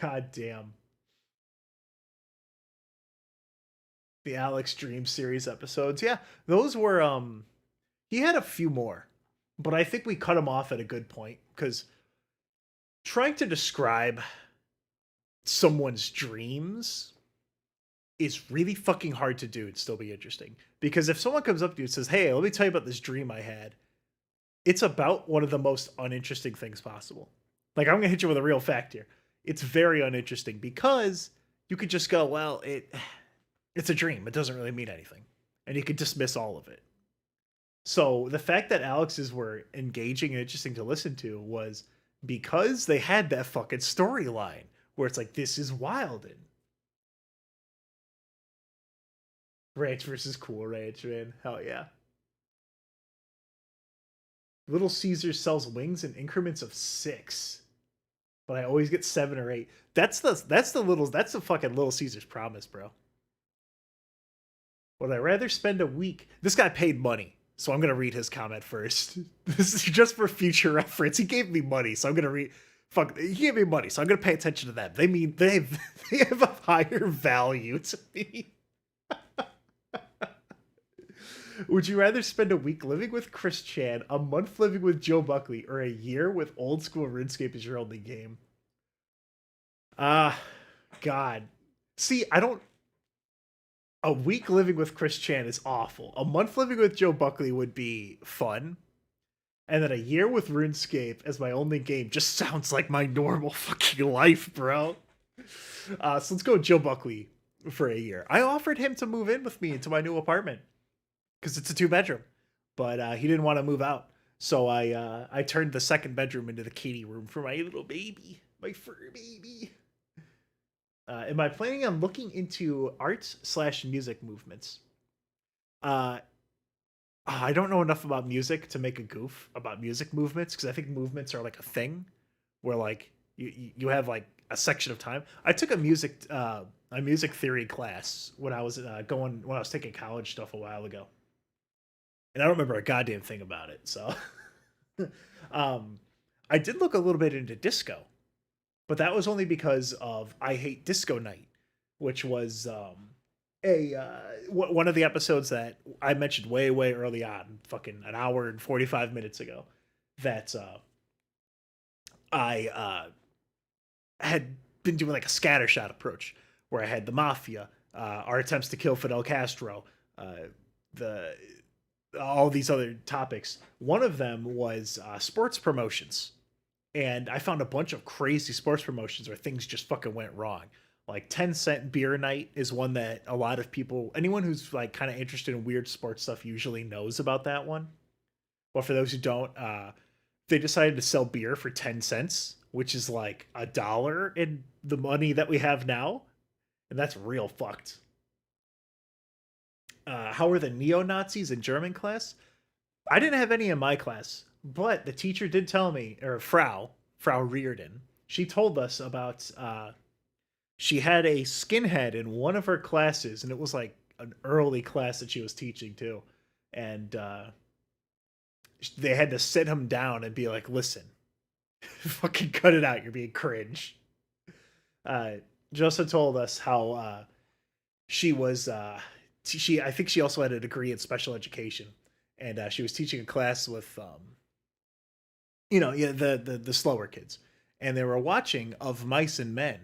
God damn. The Alex Dream series episodes. Yeah, those were, he had a few more, but I think we cut him off at a good point, because trying to describe someone's dreams is really fucking hard to do and still be interesting. Because if someone comes up to you and says, hey, let me tell you about this dream I had, it's about one of the most uninteresting things possible. Like, I'm going to hit you with a real fact here. It's very uninteresting because you could just go, well, it's a dream. It doesn't really mean anything. And you could dismiss all of it. So the fact that Alex's were engaging and interesting to listen to was because they had that fucking storyline where it's like, this is wild. And Ranch versus Cool Ranch, man. Hell yeah. Little Caesars sells wings in increments of 6. But I always get 7 or 8. That's the fucking Little Caesars promise, bro. Would I rather spend a week? This guy paid money, so I'm gonna read his comment first. This is just for future reference. He gave me money, so I'm gonna read. Fuck, he gave me money, so I'm gonna pay attention to them. They have a higher value to me. Would you rather spend a week living with Chris Chan, a month living with Joe Buckley, or a year with old school RuneScape as your only game? God. See, I don't. A week living with Chris Chan is awful. A month living with Joe Buckley would be fun. And then a year with RuneScape as my only game just sounds like my normal fucking life, bro. So let's go with Joe Buckley for a year. I offered him to move in with me into my new apartment because it's a 2-bedroom, but he didn't want to move out. So I turned the second bedroom into the kitty room for my little baby, my fur baby. Am I planning on looking into art/music movements? I don't know enough about music to make a goof about music movements because I think movements are like a thing where like you have like a section of time. I took a music theory class when I was taking college stuff a while ago, and I don't remember a goddamn thing about it. So, I did look a little bit into disco, but that was only because of I Hate Disco Night, which was one of the episodes that I mentioned way early on, fucking an hour and 45 minutes ago, that I had been doing like a scattershot approach where I had the mafia, our attempts to kill Fidel Castro, all these other topics. One of them was sports promotions, and I found a bunch of crazy sports promotions where things just fucking went wrong. Like 10-cent beer night is one that a lot of people, anyone who's like kind of interested in weird sports stuff usually knows about that one. But for those who don't, they decided to sell beer for 10 cents, which is like $1 in the money that we have now. And that's real fucked. How were the neo-Nazis in German class? I didn't have any in my class, but the teacher did tell me, or Frau Reardon, she told us about, she had a skinhead in one of her classes, and it was like an early class that she was teaching too. And they had to sit him down and be like, listen, fucking cut it out. You're being cringe. Josa told us how she was, I think she also had a degree in special education. And she was teaching a class with, the slower kids. And they were watching Of Mice and Men.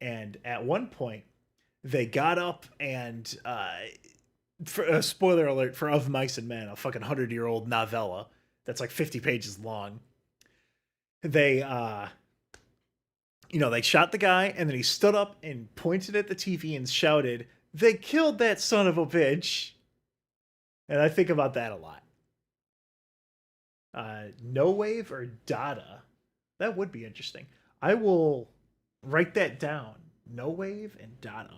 And at one point, they got up and, spoiler alert for Of Mice and Men, a fucking 100-year-old novella that's like 50 pages long. They, they shot the guy, and then he stood up and pointed at the TV and shouted, "They killed that son of a bitch." And I think about that a lot. No Wave or Dada? That would be interesting. I will write that down. No Wave and Dada.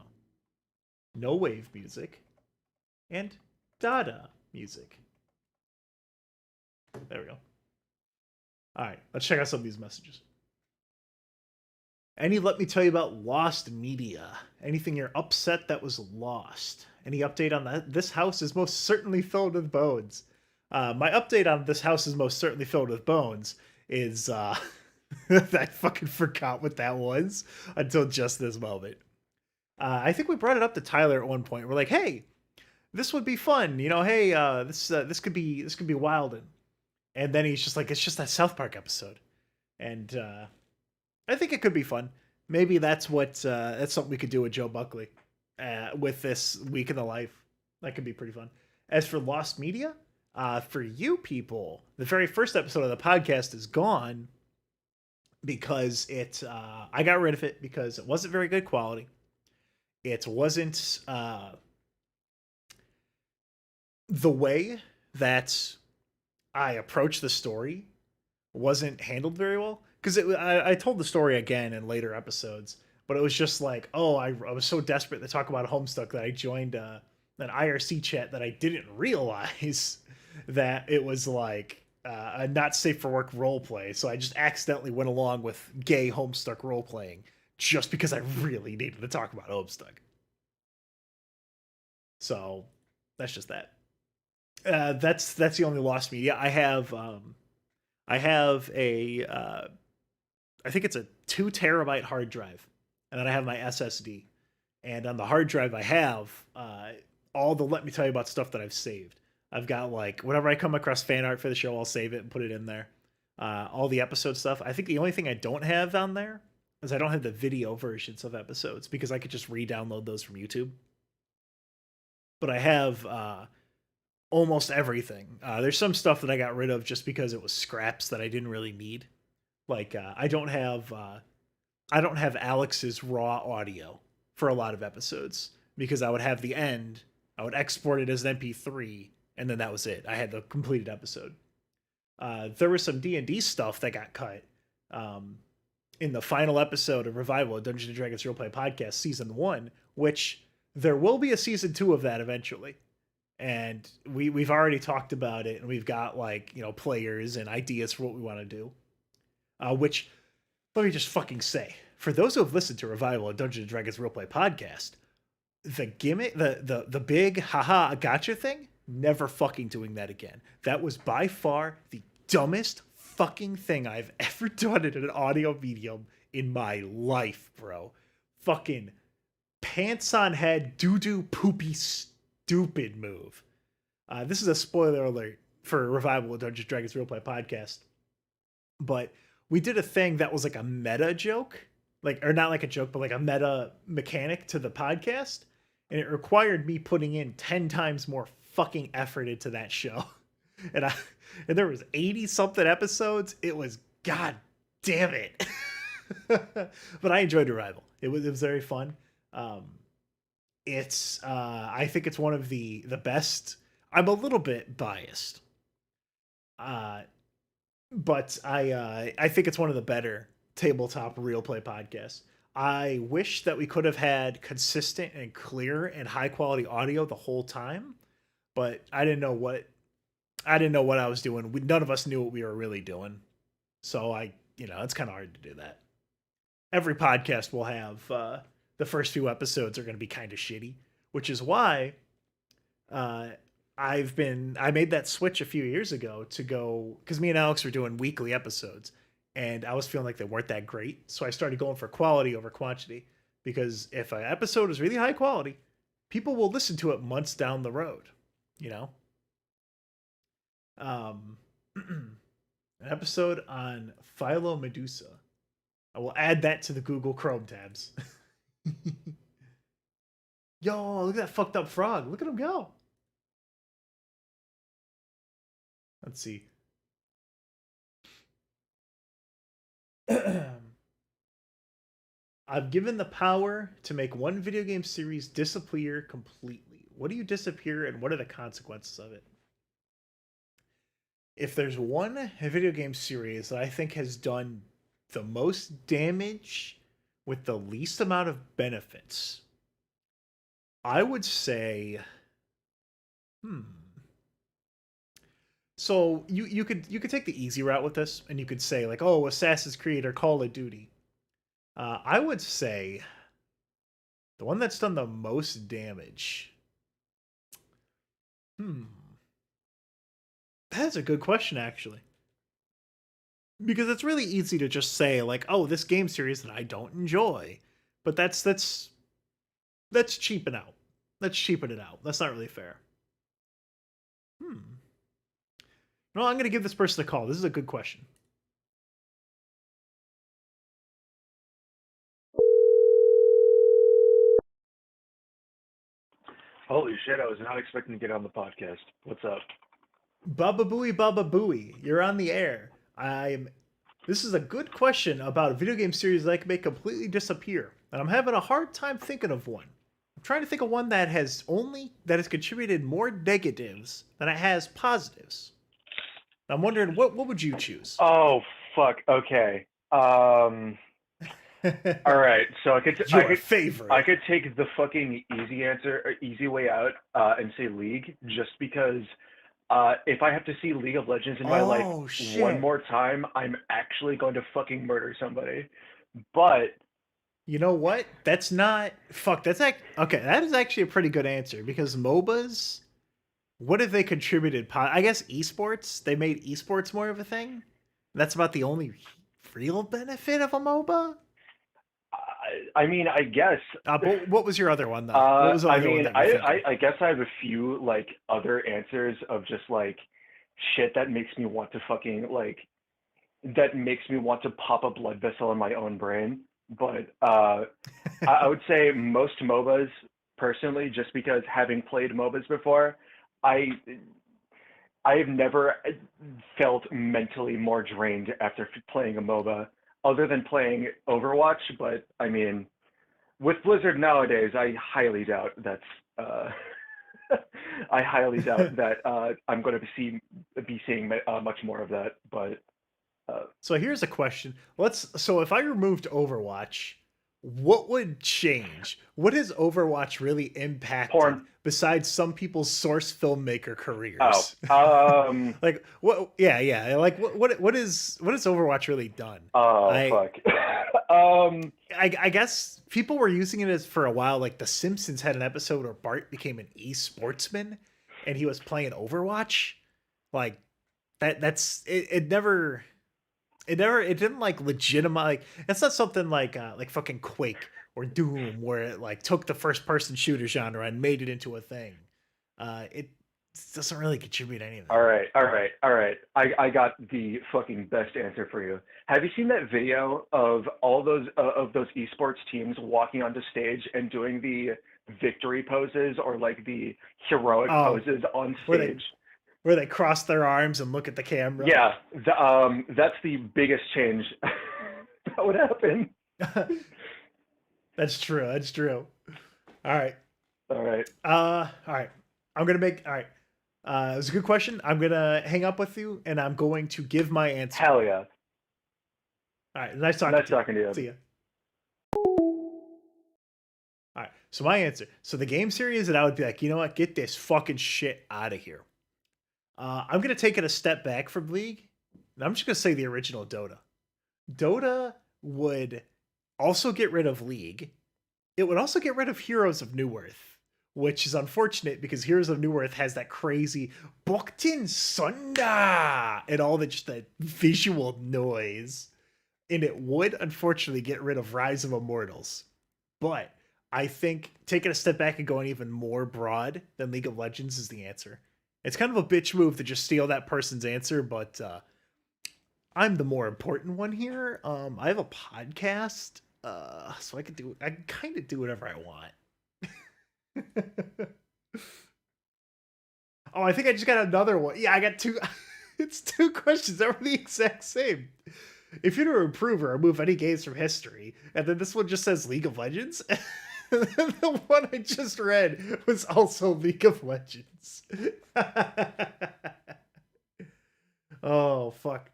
No Wave music and Dada music. There we go. Alright, let's check out some of these messages. Let me tell you about lost media. Anything you're upset that was lost? Any update on that? This house is most certainly filled with bones. My update on this house is most certainly filled with bones is I fucking forgot what that was until just this moment. I think we brought it up to Tyler at one point. We're like, "Hey, this would be fun, Hey, this could be wildin'." And then he's just like, "It's just that South Park episode," and I think it could be fun. Maybe that's something we could do with Joe Buckley with this week in the life. That could be pretty fun. As for lost media, for you people, the very first episode of the podcast is gone. Because I got rid of it because it wasn't very good quality. It wasn't the way that I approached the story wasn't handled very well. Because I told the story again in later episodes, but it was just like, I was so desperate to talk about Homestuck that I joined an IRC chat that I didn't realize that it was like a not safe for work role play. So I just accidentally went along with gay Homestuck role playing just because I really needed to talk about Homestuck. So that's just that. That's the only lost media I have. I have I think it's a 2 terabyte hard drive, and then I have my SSD. And on the hard drive, I have all the Let Me Tell You About stuff that I've saved. I've got like whenever I come across fan art for the show, I'll save it and put it in there. All the episode stuff. I think the only thing I don't have on there is I don't have the video versions of episodes because I could just re-download those from YouTube. But I have almost everything. There's some stuff that I got rid of just because it was scraps that I didn't really need. Like I don't have Alex's raw audio for a lot of episodes because I would have the end, I would export it as an MP3, and then that was it. I had the completed episode. There was some D&D stuff that got cut in the final episode of Revival of Dungeons & Dragons Roleplay Podcast Season 1, which there will be a Season 2 of that eventually. And we've already talked about it, and we've got, like, you know, players and ideas for what we want to do. Which, let me just fucking say, for those who have listened to Revival of Dungeons & Dragons Roleplay Podcast, the gimmick, the big haha gotcha thing, never fucking doing that again. That was by far the dumbest fucking thing I've ever done in an audio medium in my life, bro. Fucking pants on head, doo-doo poopy stupid move. This is a spoiler alert for Revival of Dungeons & Dragons Roleplay Podcast. But we did a thing that was like a meta joke. Like, or not like a joke, but like a meta mechanic to the podcast. And it required me putting in 10 times more fucking effort into that show. And there was 80 something episodes. It was, god damn it. But I enjoyed Revival. It was very fun. It's I think it's one of the best. I'm a little bit biased. But I think it's one of the better tabletop real play podcasts. I wish that we could have had consistent and clear and high quality audio the whole time, but I didn't know what I was doing. None of us knew what we were really doing. So it's kind of hard to do that. Every podcast will have the first few episodes are going to be kind of shitty, which is why I made that switch a few years ago to go, because me and Alex were doing weekly episodes and I was feeling like they weren't that great. So I started going for quality over quantity, because if an episode is really high quality, people will listen to it months down the road, you know? An episode on Philo-Medusa. I will add that to the Google Chrome tabs. Yo, look at that fucked up frog. Look at him go. Let's see. I've given the power to make one video game series disappear completely. What do you disappear, and what are the consequences of it? If there's one video game series that I think has done the most damage with the least amount of benefits, I would say, So you could take the easy route with this, and you could say like, oh, Assassin's Creed or Call of Duty. I would say the one that's done the most damage. That's a good question, actually. Because it's really easy to just say like, oh, this game series that I don't enjoy. But that's cheaping out. Let's cheapen it out. That's not really fair. No, I'm going to give this person a call. This is a good question. Holy shit, I was not expecting to get on the podcast. What's up? Baba Booey, you're on the air. This is a good question about a video game series that I can make completely disappear. And I'm having a hard time thinking of one. I'm trying to think of one that has contributed more negatives than it has positives. I'm wondering, what would you choose? Oh, fuck. Okay. All right. So I could take the fucking easy way out, and say League, just because if I have to see League of Legends in my life one more time, I'm actually going to fucking murder somebody. But you know what? That is actually a pretty good answer, because MOBAs, what have they contributed? I guess esports. They made esports more of a thing. That's about the only real benefit of a MOBA. I mean, I guess. But what was your other one, though? I guess I have a few like other answers of just like shit that makes me want to fucking that makes me want to pop a blood vessel in my own brain. but I would say most MOBAs, personally, just because having played MOBAs before, I've never felt mentally more drained after playing a MOBA, other than playing Overwatch. But I mean, with Blizzard nowadays, I highly doubt that's. I highly doubt that I'm going to be seeing much more of that. But so here's a question. So if I removed Overwatch, what would change? What has Overwatch really impacted besides some people's source filmmaker careers? Like what? Yeah. Like what is Overwatch really done? Fuck. I guess people were using it as for a while. Like The Simpsons had an episode where Bart became an e-sportsman and he was playing Overwatch. Like that's it. It didn't like legitimize. Like, it's not something like fucking Quake or Doom where it like took the first person shooter genre and made it into a thing. It doesn't really contribute anything. All right. I got the fucking best answer for you. Have you seen that video of all those esports teams walking onto stage and doing the victory poses or like the heroic poses on stage? Where they cross their arms and look at the camera. Yeah, that's the biggest change that would happen. That's true. All right. All right. I'm gonna make. All right. It was a good question. I'm gonna hang up with you, and I'm going to give my answer. Hell yeah. All right. Nice talking to you. See ya. All right. So my answer. So the game series that I would be like, you know what? Get this fucking shit out of here. I'm going to take it a step back from League, and I'm just going to say the original Dota. Dota would also get rid of League. It would also get rid of Heroes of New Earth, which is unfortunate because Heroes of New Earth has that crazy Boktin Sunda and all just that visual noise. And it would unfortunately get rid of Rise of Immortals. But I think taking a step back and going even more broad than League of Legends is the answer. It's kind of a bitch move to just steal that person's answer, but I'm the more important one here. I have a podcast, so I can kind of do whatever I want. Oh, I think I just got another one. Yeah, I got two. It's two questions that were the exact same. If you were to improve or remove any games from history, and then this one just says League of Legends. The one I just read was also League of Legends. Oh, fuck.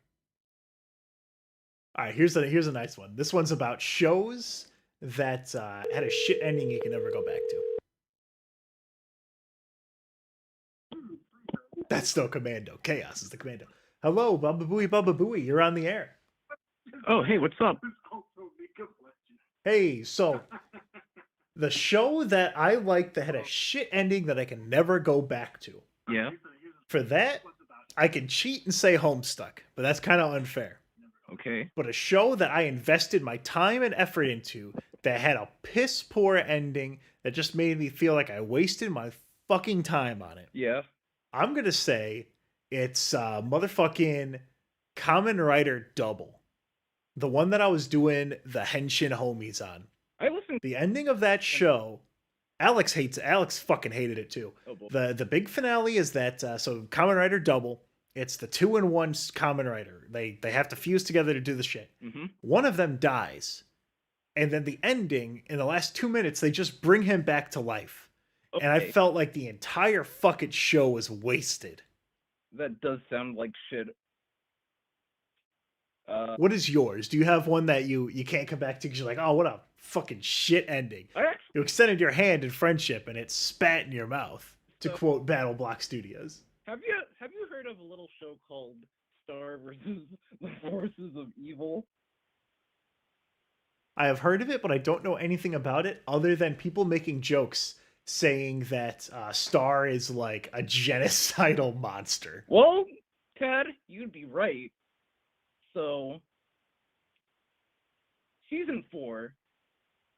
All right, here's a nice one. This one's about shows that had a shit ending you can never go back to. That's still Commando. Chaos is the Commando. Hello, Baba Booey. You're on the air. Oh, hey, what's up? Hey, so the show that I liked that had a shit ending that I can never go back to. Yeah. For that, I can cheat and say Homestuck, but that's kind of unfair. Okay. But a show that I invested my time and effort into that had a piss poor ending that just made me feel like I wasted my fucking time on it. Yeah. I'm going to say it's motherfucking Kamen Rider Double. The one that I was doing the Henshin homies on. I listened. The ending of that show, Alex fucking hated it too. Oh, boy. The big finale is that so Kamen Rider Double, it's the 2-in-1 Kamen Rider. They have to fuse together to do the shit. Mm-hmm. One of them dies. And then the ending, in the last 2 minutes, they just bring him back to life. Okay. And I felt like the entire fucking show was wasted. That does sound like shit. What is yours? Do you have one that you can't come back to because you're like, oh, what a fucking shit ending? You extended your hand in friendship and it spat in your mouth, to quote Battle Block Studios. Have you heard of a little show called Star versus the Forces of Evil? I have heard of it, but I don't know anything about it other than people making jokes saying that Star is like a genocidal monster. Well, Ted, you'd be right. So, season 4,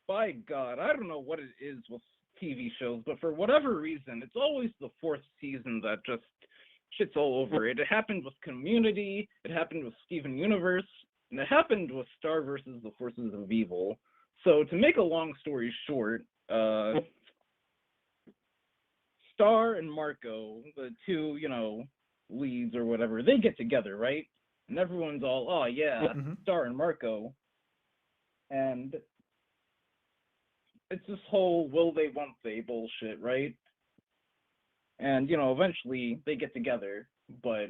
by God, I don't know what it is with TV shows, but for whatever reason, it's always the 4th season that just shits all over it. It happened with Community, it happened with Steven Universe, And it happened with Star versus the Forces of Evil. So to make a long story short, Star and Marco, the two, leads or whatever, they get together, right? And everyone's all, oh yeah, Star and Marco. And it's this whole will they, won't they bullshit, right? And, eventually they get together, but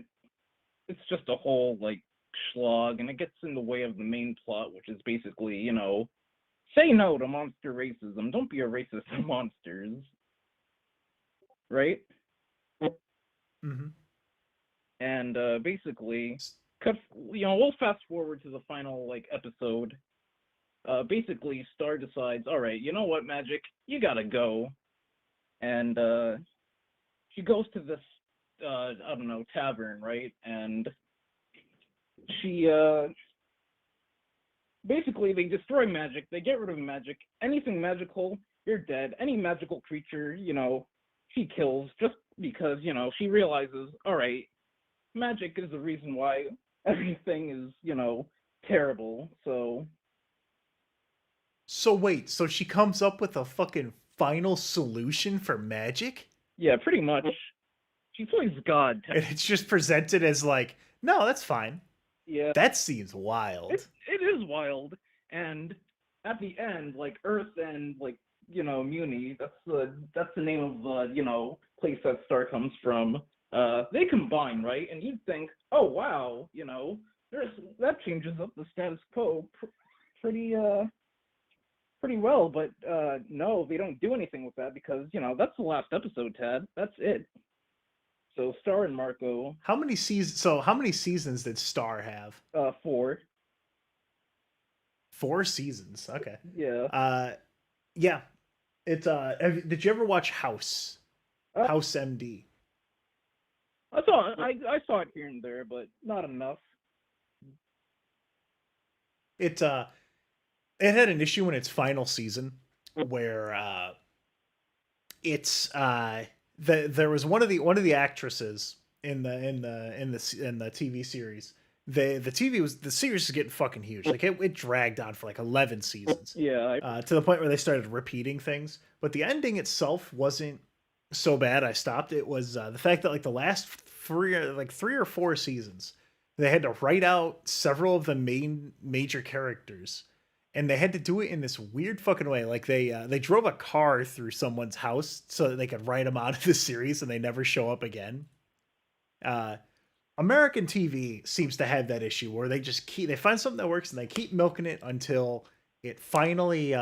it's just a whole, slog, and it gets in the way of the main plot, which is basically, say no to monster racism. Don't be a racist to monsters. Right? And basically, we'll fast forward to the final episode. Basically, Star decides, all right, you know what, Magic, you gotta go, and she goes to this tavern, right? And she basically they destroy magic, they get rid of magic, anything magical, you're dead. Any magical creature, she kills just because, she realizes, all right, magic is the reason why everything is, terrible. So wait, so she comes up with a fucking final solution for magic? Yeah, pretty much. She plays God. And it's just presented as no, that's fine. Yeah. That seems wild. It is wild. And at the end, Earth and Muni, that's the name of the, place that Star comes from. They combine, right? And you'd think, oh wow, that changes up the status quo pretty well, but no, they don't do anything with that because, that's the last episode, Tad. That's it. So Star and Marco. How many seasons did Star have? 4. 4 seasons. Okay. Yeah. Yeah. It's did you ever watch House? House MD. I saw it here and there, but not enough. It had an issue in its final season where there was one of the actresses in the TV series. The series is getting fucking huge. It dragged on for 11 seasons. Yeah. To the point where they started repeating things, but the ending itself wasn't so bad. I stopped. It was the fact that the last 3 or 4 seasons, they had to write out several of the major characters. And they had to do it in this weird fucking way. They drove a car through someone's house so that they could write them out of the series and they never show up again. American TV seems to have that issue where they just they find something that works and they keep milking it until it finally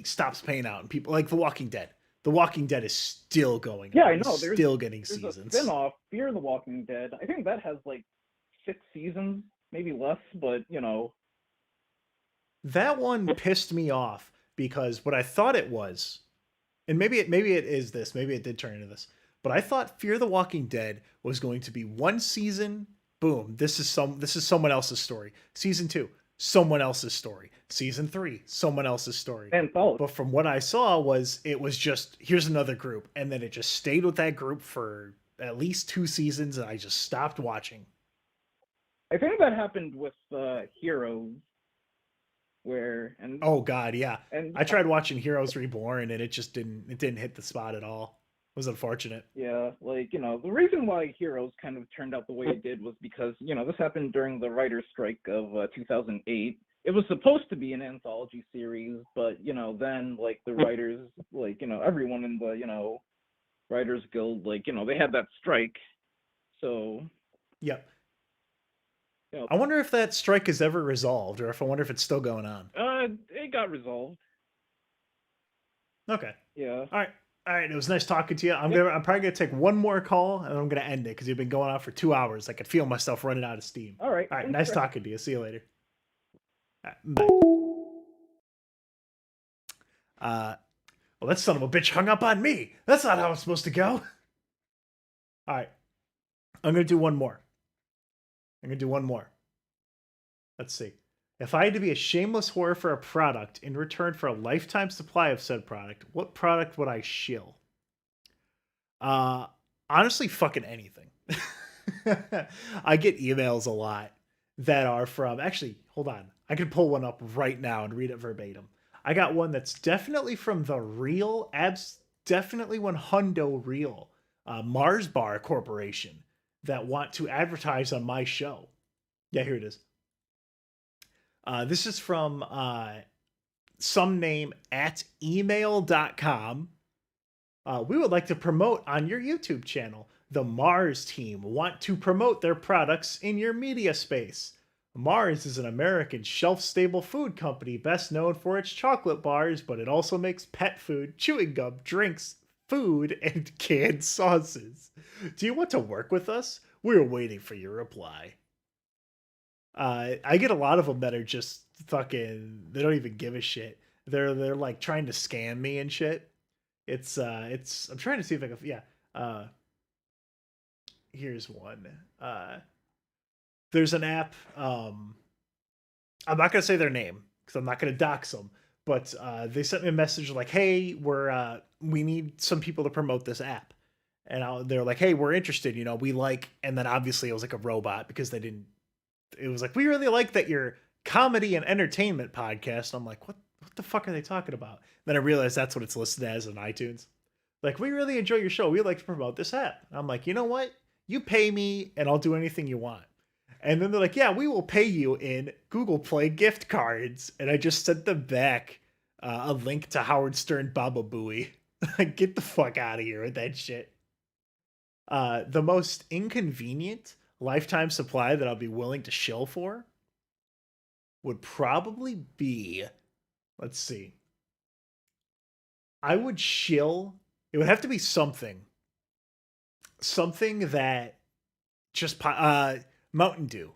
stops paying out. And people The Walking Dead. The Walking Dead is still going. Yeah, I know. There's still getting there's seasons. A spin-off, Fear the Walking Dead. I think that has 6 seasons. Maybe less, but that one pissed me off because what I thought it was, and maybe it is this, maybe it did turn into this, but I thought Fear the Walking Dead was going to be 1 season, boom, this is someone else's story. Season 2, someone else's story. Season 3, someone else's story. But from what I saw it was just here's another group, and then it just stayed with that group for at least 2 seasons, and I just stopped watching. I think that happened with Heroes, oh god, yeah. And I tried watching Heroes Reborn, and it just didn't hit the spot at all. It was unfortunate. Yeah, the reason why Heroes kind of turned out the way it did was because this happened during the writer's strike of 2008. It was supposed to be an anthology series, but then the writers, everyone in the Writers Guild, they had that strike, so. Yep. I wonder if that strike is ever resolved, or I wonder if it's still going on. It got resolved. Okay. Yeah. All right. It was nice talking to you. I'm probably gonna take one more call, and I'm gonna end it because you've been going on for 2 hours. I could feel myself running out of steam. All right. All right. Nice talking to you. See you later. All right, bye. Well, that son of a bitch hung up on me. That's not how it's supposed to go. All right. I'm gonna do one more. Let's see. If I had to be a shameless whore for a product in return for a lifetime supply of said product, what product would I shill? Honestly, fucking anything. I get emails a lot that are from, actually, hold on. I can pull one up right now and read it verbatim. I got one that's definitely from the real, definitely 100 real Mars Bar Corporation that want to advertise on my show. Yeah, here it is. This is from some name at email.com. We would like to promote on your YouTube channel. The Mars team want to promote their products in your media space. Mars is an American shelf-stable food company best known for its chocolate bars, but it also makes pet food, chewing gum, drinks, food, and canned sauces. Do you want to work with us? We're waiting for your reply. I get a lot of them that are just fucking, they don't even give a shit. They're like trying to scam me and shit. It's I'm trying to see if I can, yeah. Here's one. There's an app. I'm not gonna say their name because I'm not gonna dox them. But they sent me a message like, "Hey, we need some people to promote this app," and they're like, "Hey, we're interested. You know, we like." And then obviously it was like a robot because they didn't. It was like, "We really like that you're comedy and entertainment podcast." I'm like, "What the fuck are they talking about?" Then I realized that's what it's listed as on iTunes. Like, "We really enjoy your show. We'd like to promote this app." I'm like, "You know what? You pay me and I'll do anything you want." And then they're like, "Yeah, we will pay you in Google Play gift cards." And I just sent them back a link to Howard Stern Baba Booey. Get the fuck out of here with that shit. The most inconvenient lifetime supply that I'll be willing to shill for would probably be, let's see. I would shill, it would have to be something that just, Mountain Dew.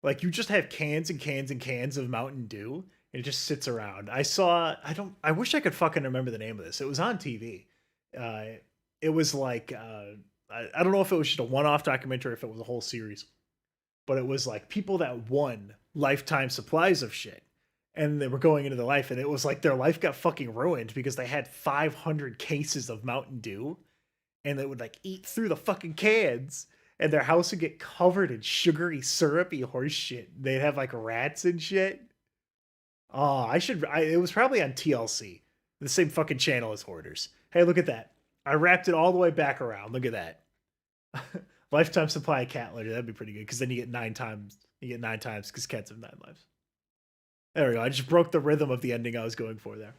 Like, you just have cans and cans and cans of Mountain Dew, and it just sits around. I wish I could fucking remember the name of this. It was on TV. It was like, I don't know if it was just a one-off documentary or if it was a whole series, but it was like people that won lifetime supplies of shit, and they were going into their life, and it was like their life got fucking ruined because they had 500 cases of Mountain Dew, and they would like eat through the fucking cans, and their house would get covered in sugary, syrupy horse shit. They'd have like rats and shit. Oh, it was probably on TLC, the same fucking channel as Hoarders. Hey, look at that. I wrapped it all the way back around. Look at that. Lifetime supply of cat litter. That'd be pretty good because then you get 9 times. You get 9 times because cats have 9 lives. There we go. I just broke the rhythm of the ending I was going for there.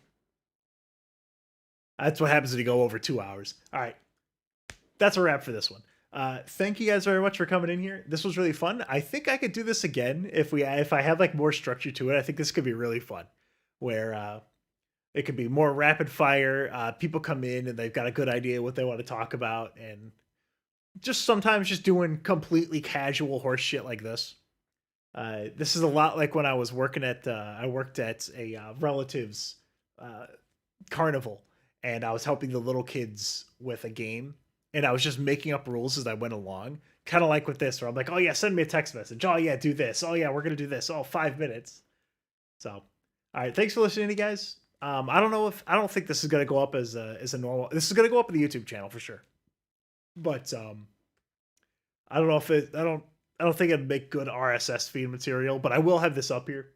That's what happens when you go over 2 hours. All right. That's a wrap for this one. Thank you guys very much for coming in here. This was really fun. I think I could do this again if I have like more structure to it. I think this could be really fun, where it could be more rapid fire. People come in and they've got a good idea what they want to talk about, and just sometimes just doing completely casual horse shit like this. This is a lot like when I was working at I worked at a relative's carnival, and I was helping the little kids with a game. And I was just making up rules as I went along. Kind of like with this, where I'm like, "Oh yeah, send me a text message. Oh yeah, do this. Oh yeah, we're going to do this. Oh, 5 minutes." So, all right. Thanks for listening, you guys. I don't think this is going to go up as a normal, this is going to go up on the YouTube channel for sure. But, I don't know if I don't think it'd make good RSS feed material, but I will have this up here.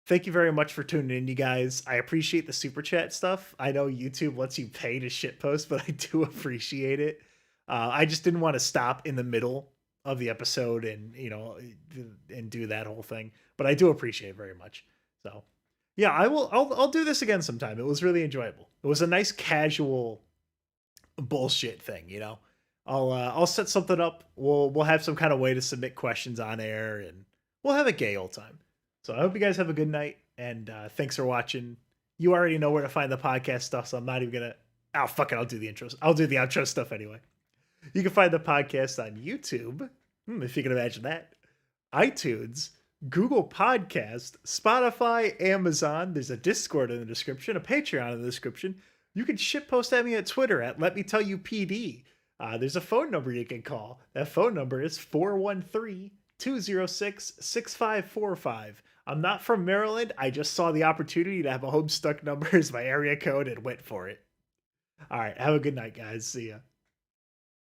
Thank you very much for tuning in, you guys. I appreciate the super chat stuff. I know YouTube lets you pay to shitpost, but I do appreciate it. I just didn't want to stop in the middle of the episode and, and do that whole thing, but I do appreciate it very much. So yeah, I'll do this again sometime. It was really enjoyable. It was a nice casual bullshit thing, I'll set something up. We'll have some kind of way to submit questions on air, and we'll have a gay old time. So I hope you guys have a good night, and thanks for watching. You already know where to find the podcast stuff, so I'm not even gonna. Oh fuck it, I'll do the intros. I'll do the outro stuff anyway. You can find the podcast on YouTube, if you can imagine that, iTunes, Google Podcast, Spotify, Amazon. There's a Discord in the description, a Patreon in the description. You can shitpost at me at Twitter at letmetellyouabouttt. There's a phone number you can call. That phone number is 413-206-6545. I'm not from Maryland. I just saw the opportunity to have a Homestuck number as my area code and went for it. All right. Have a good night, guys. See ya.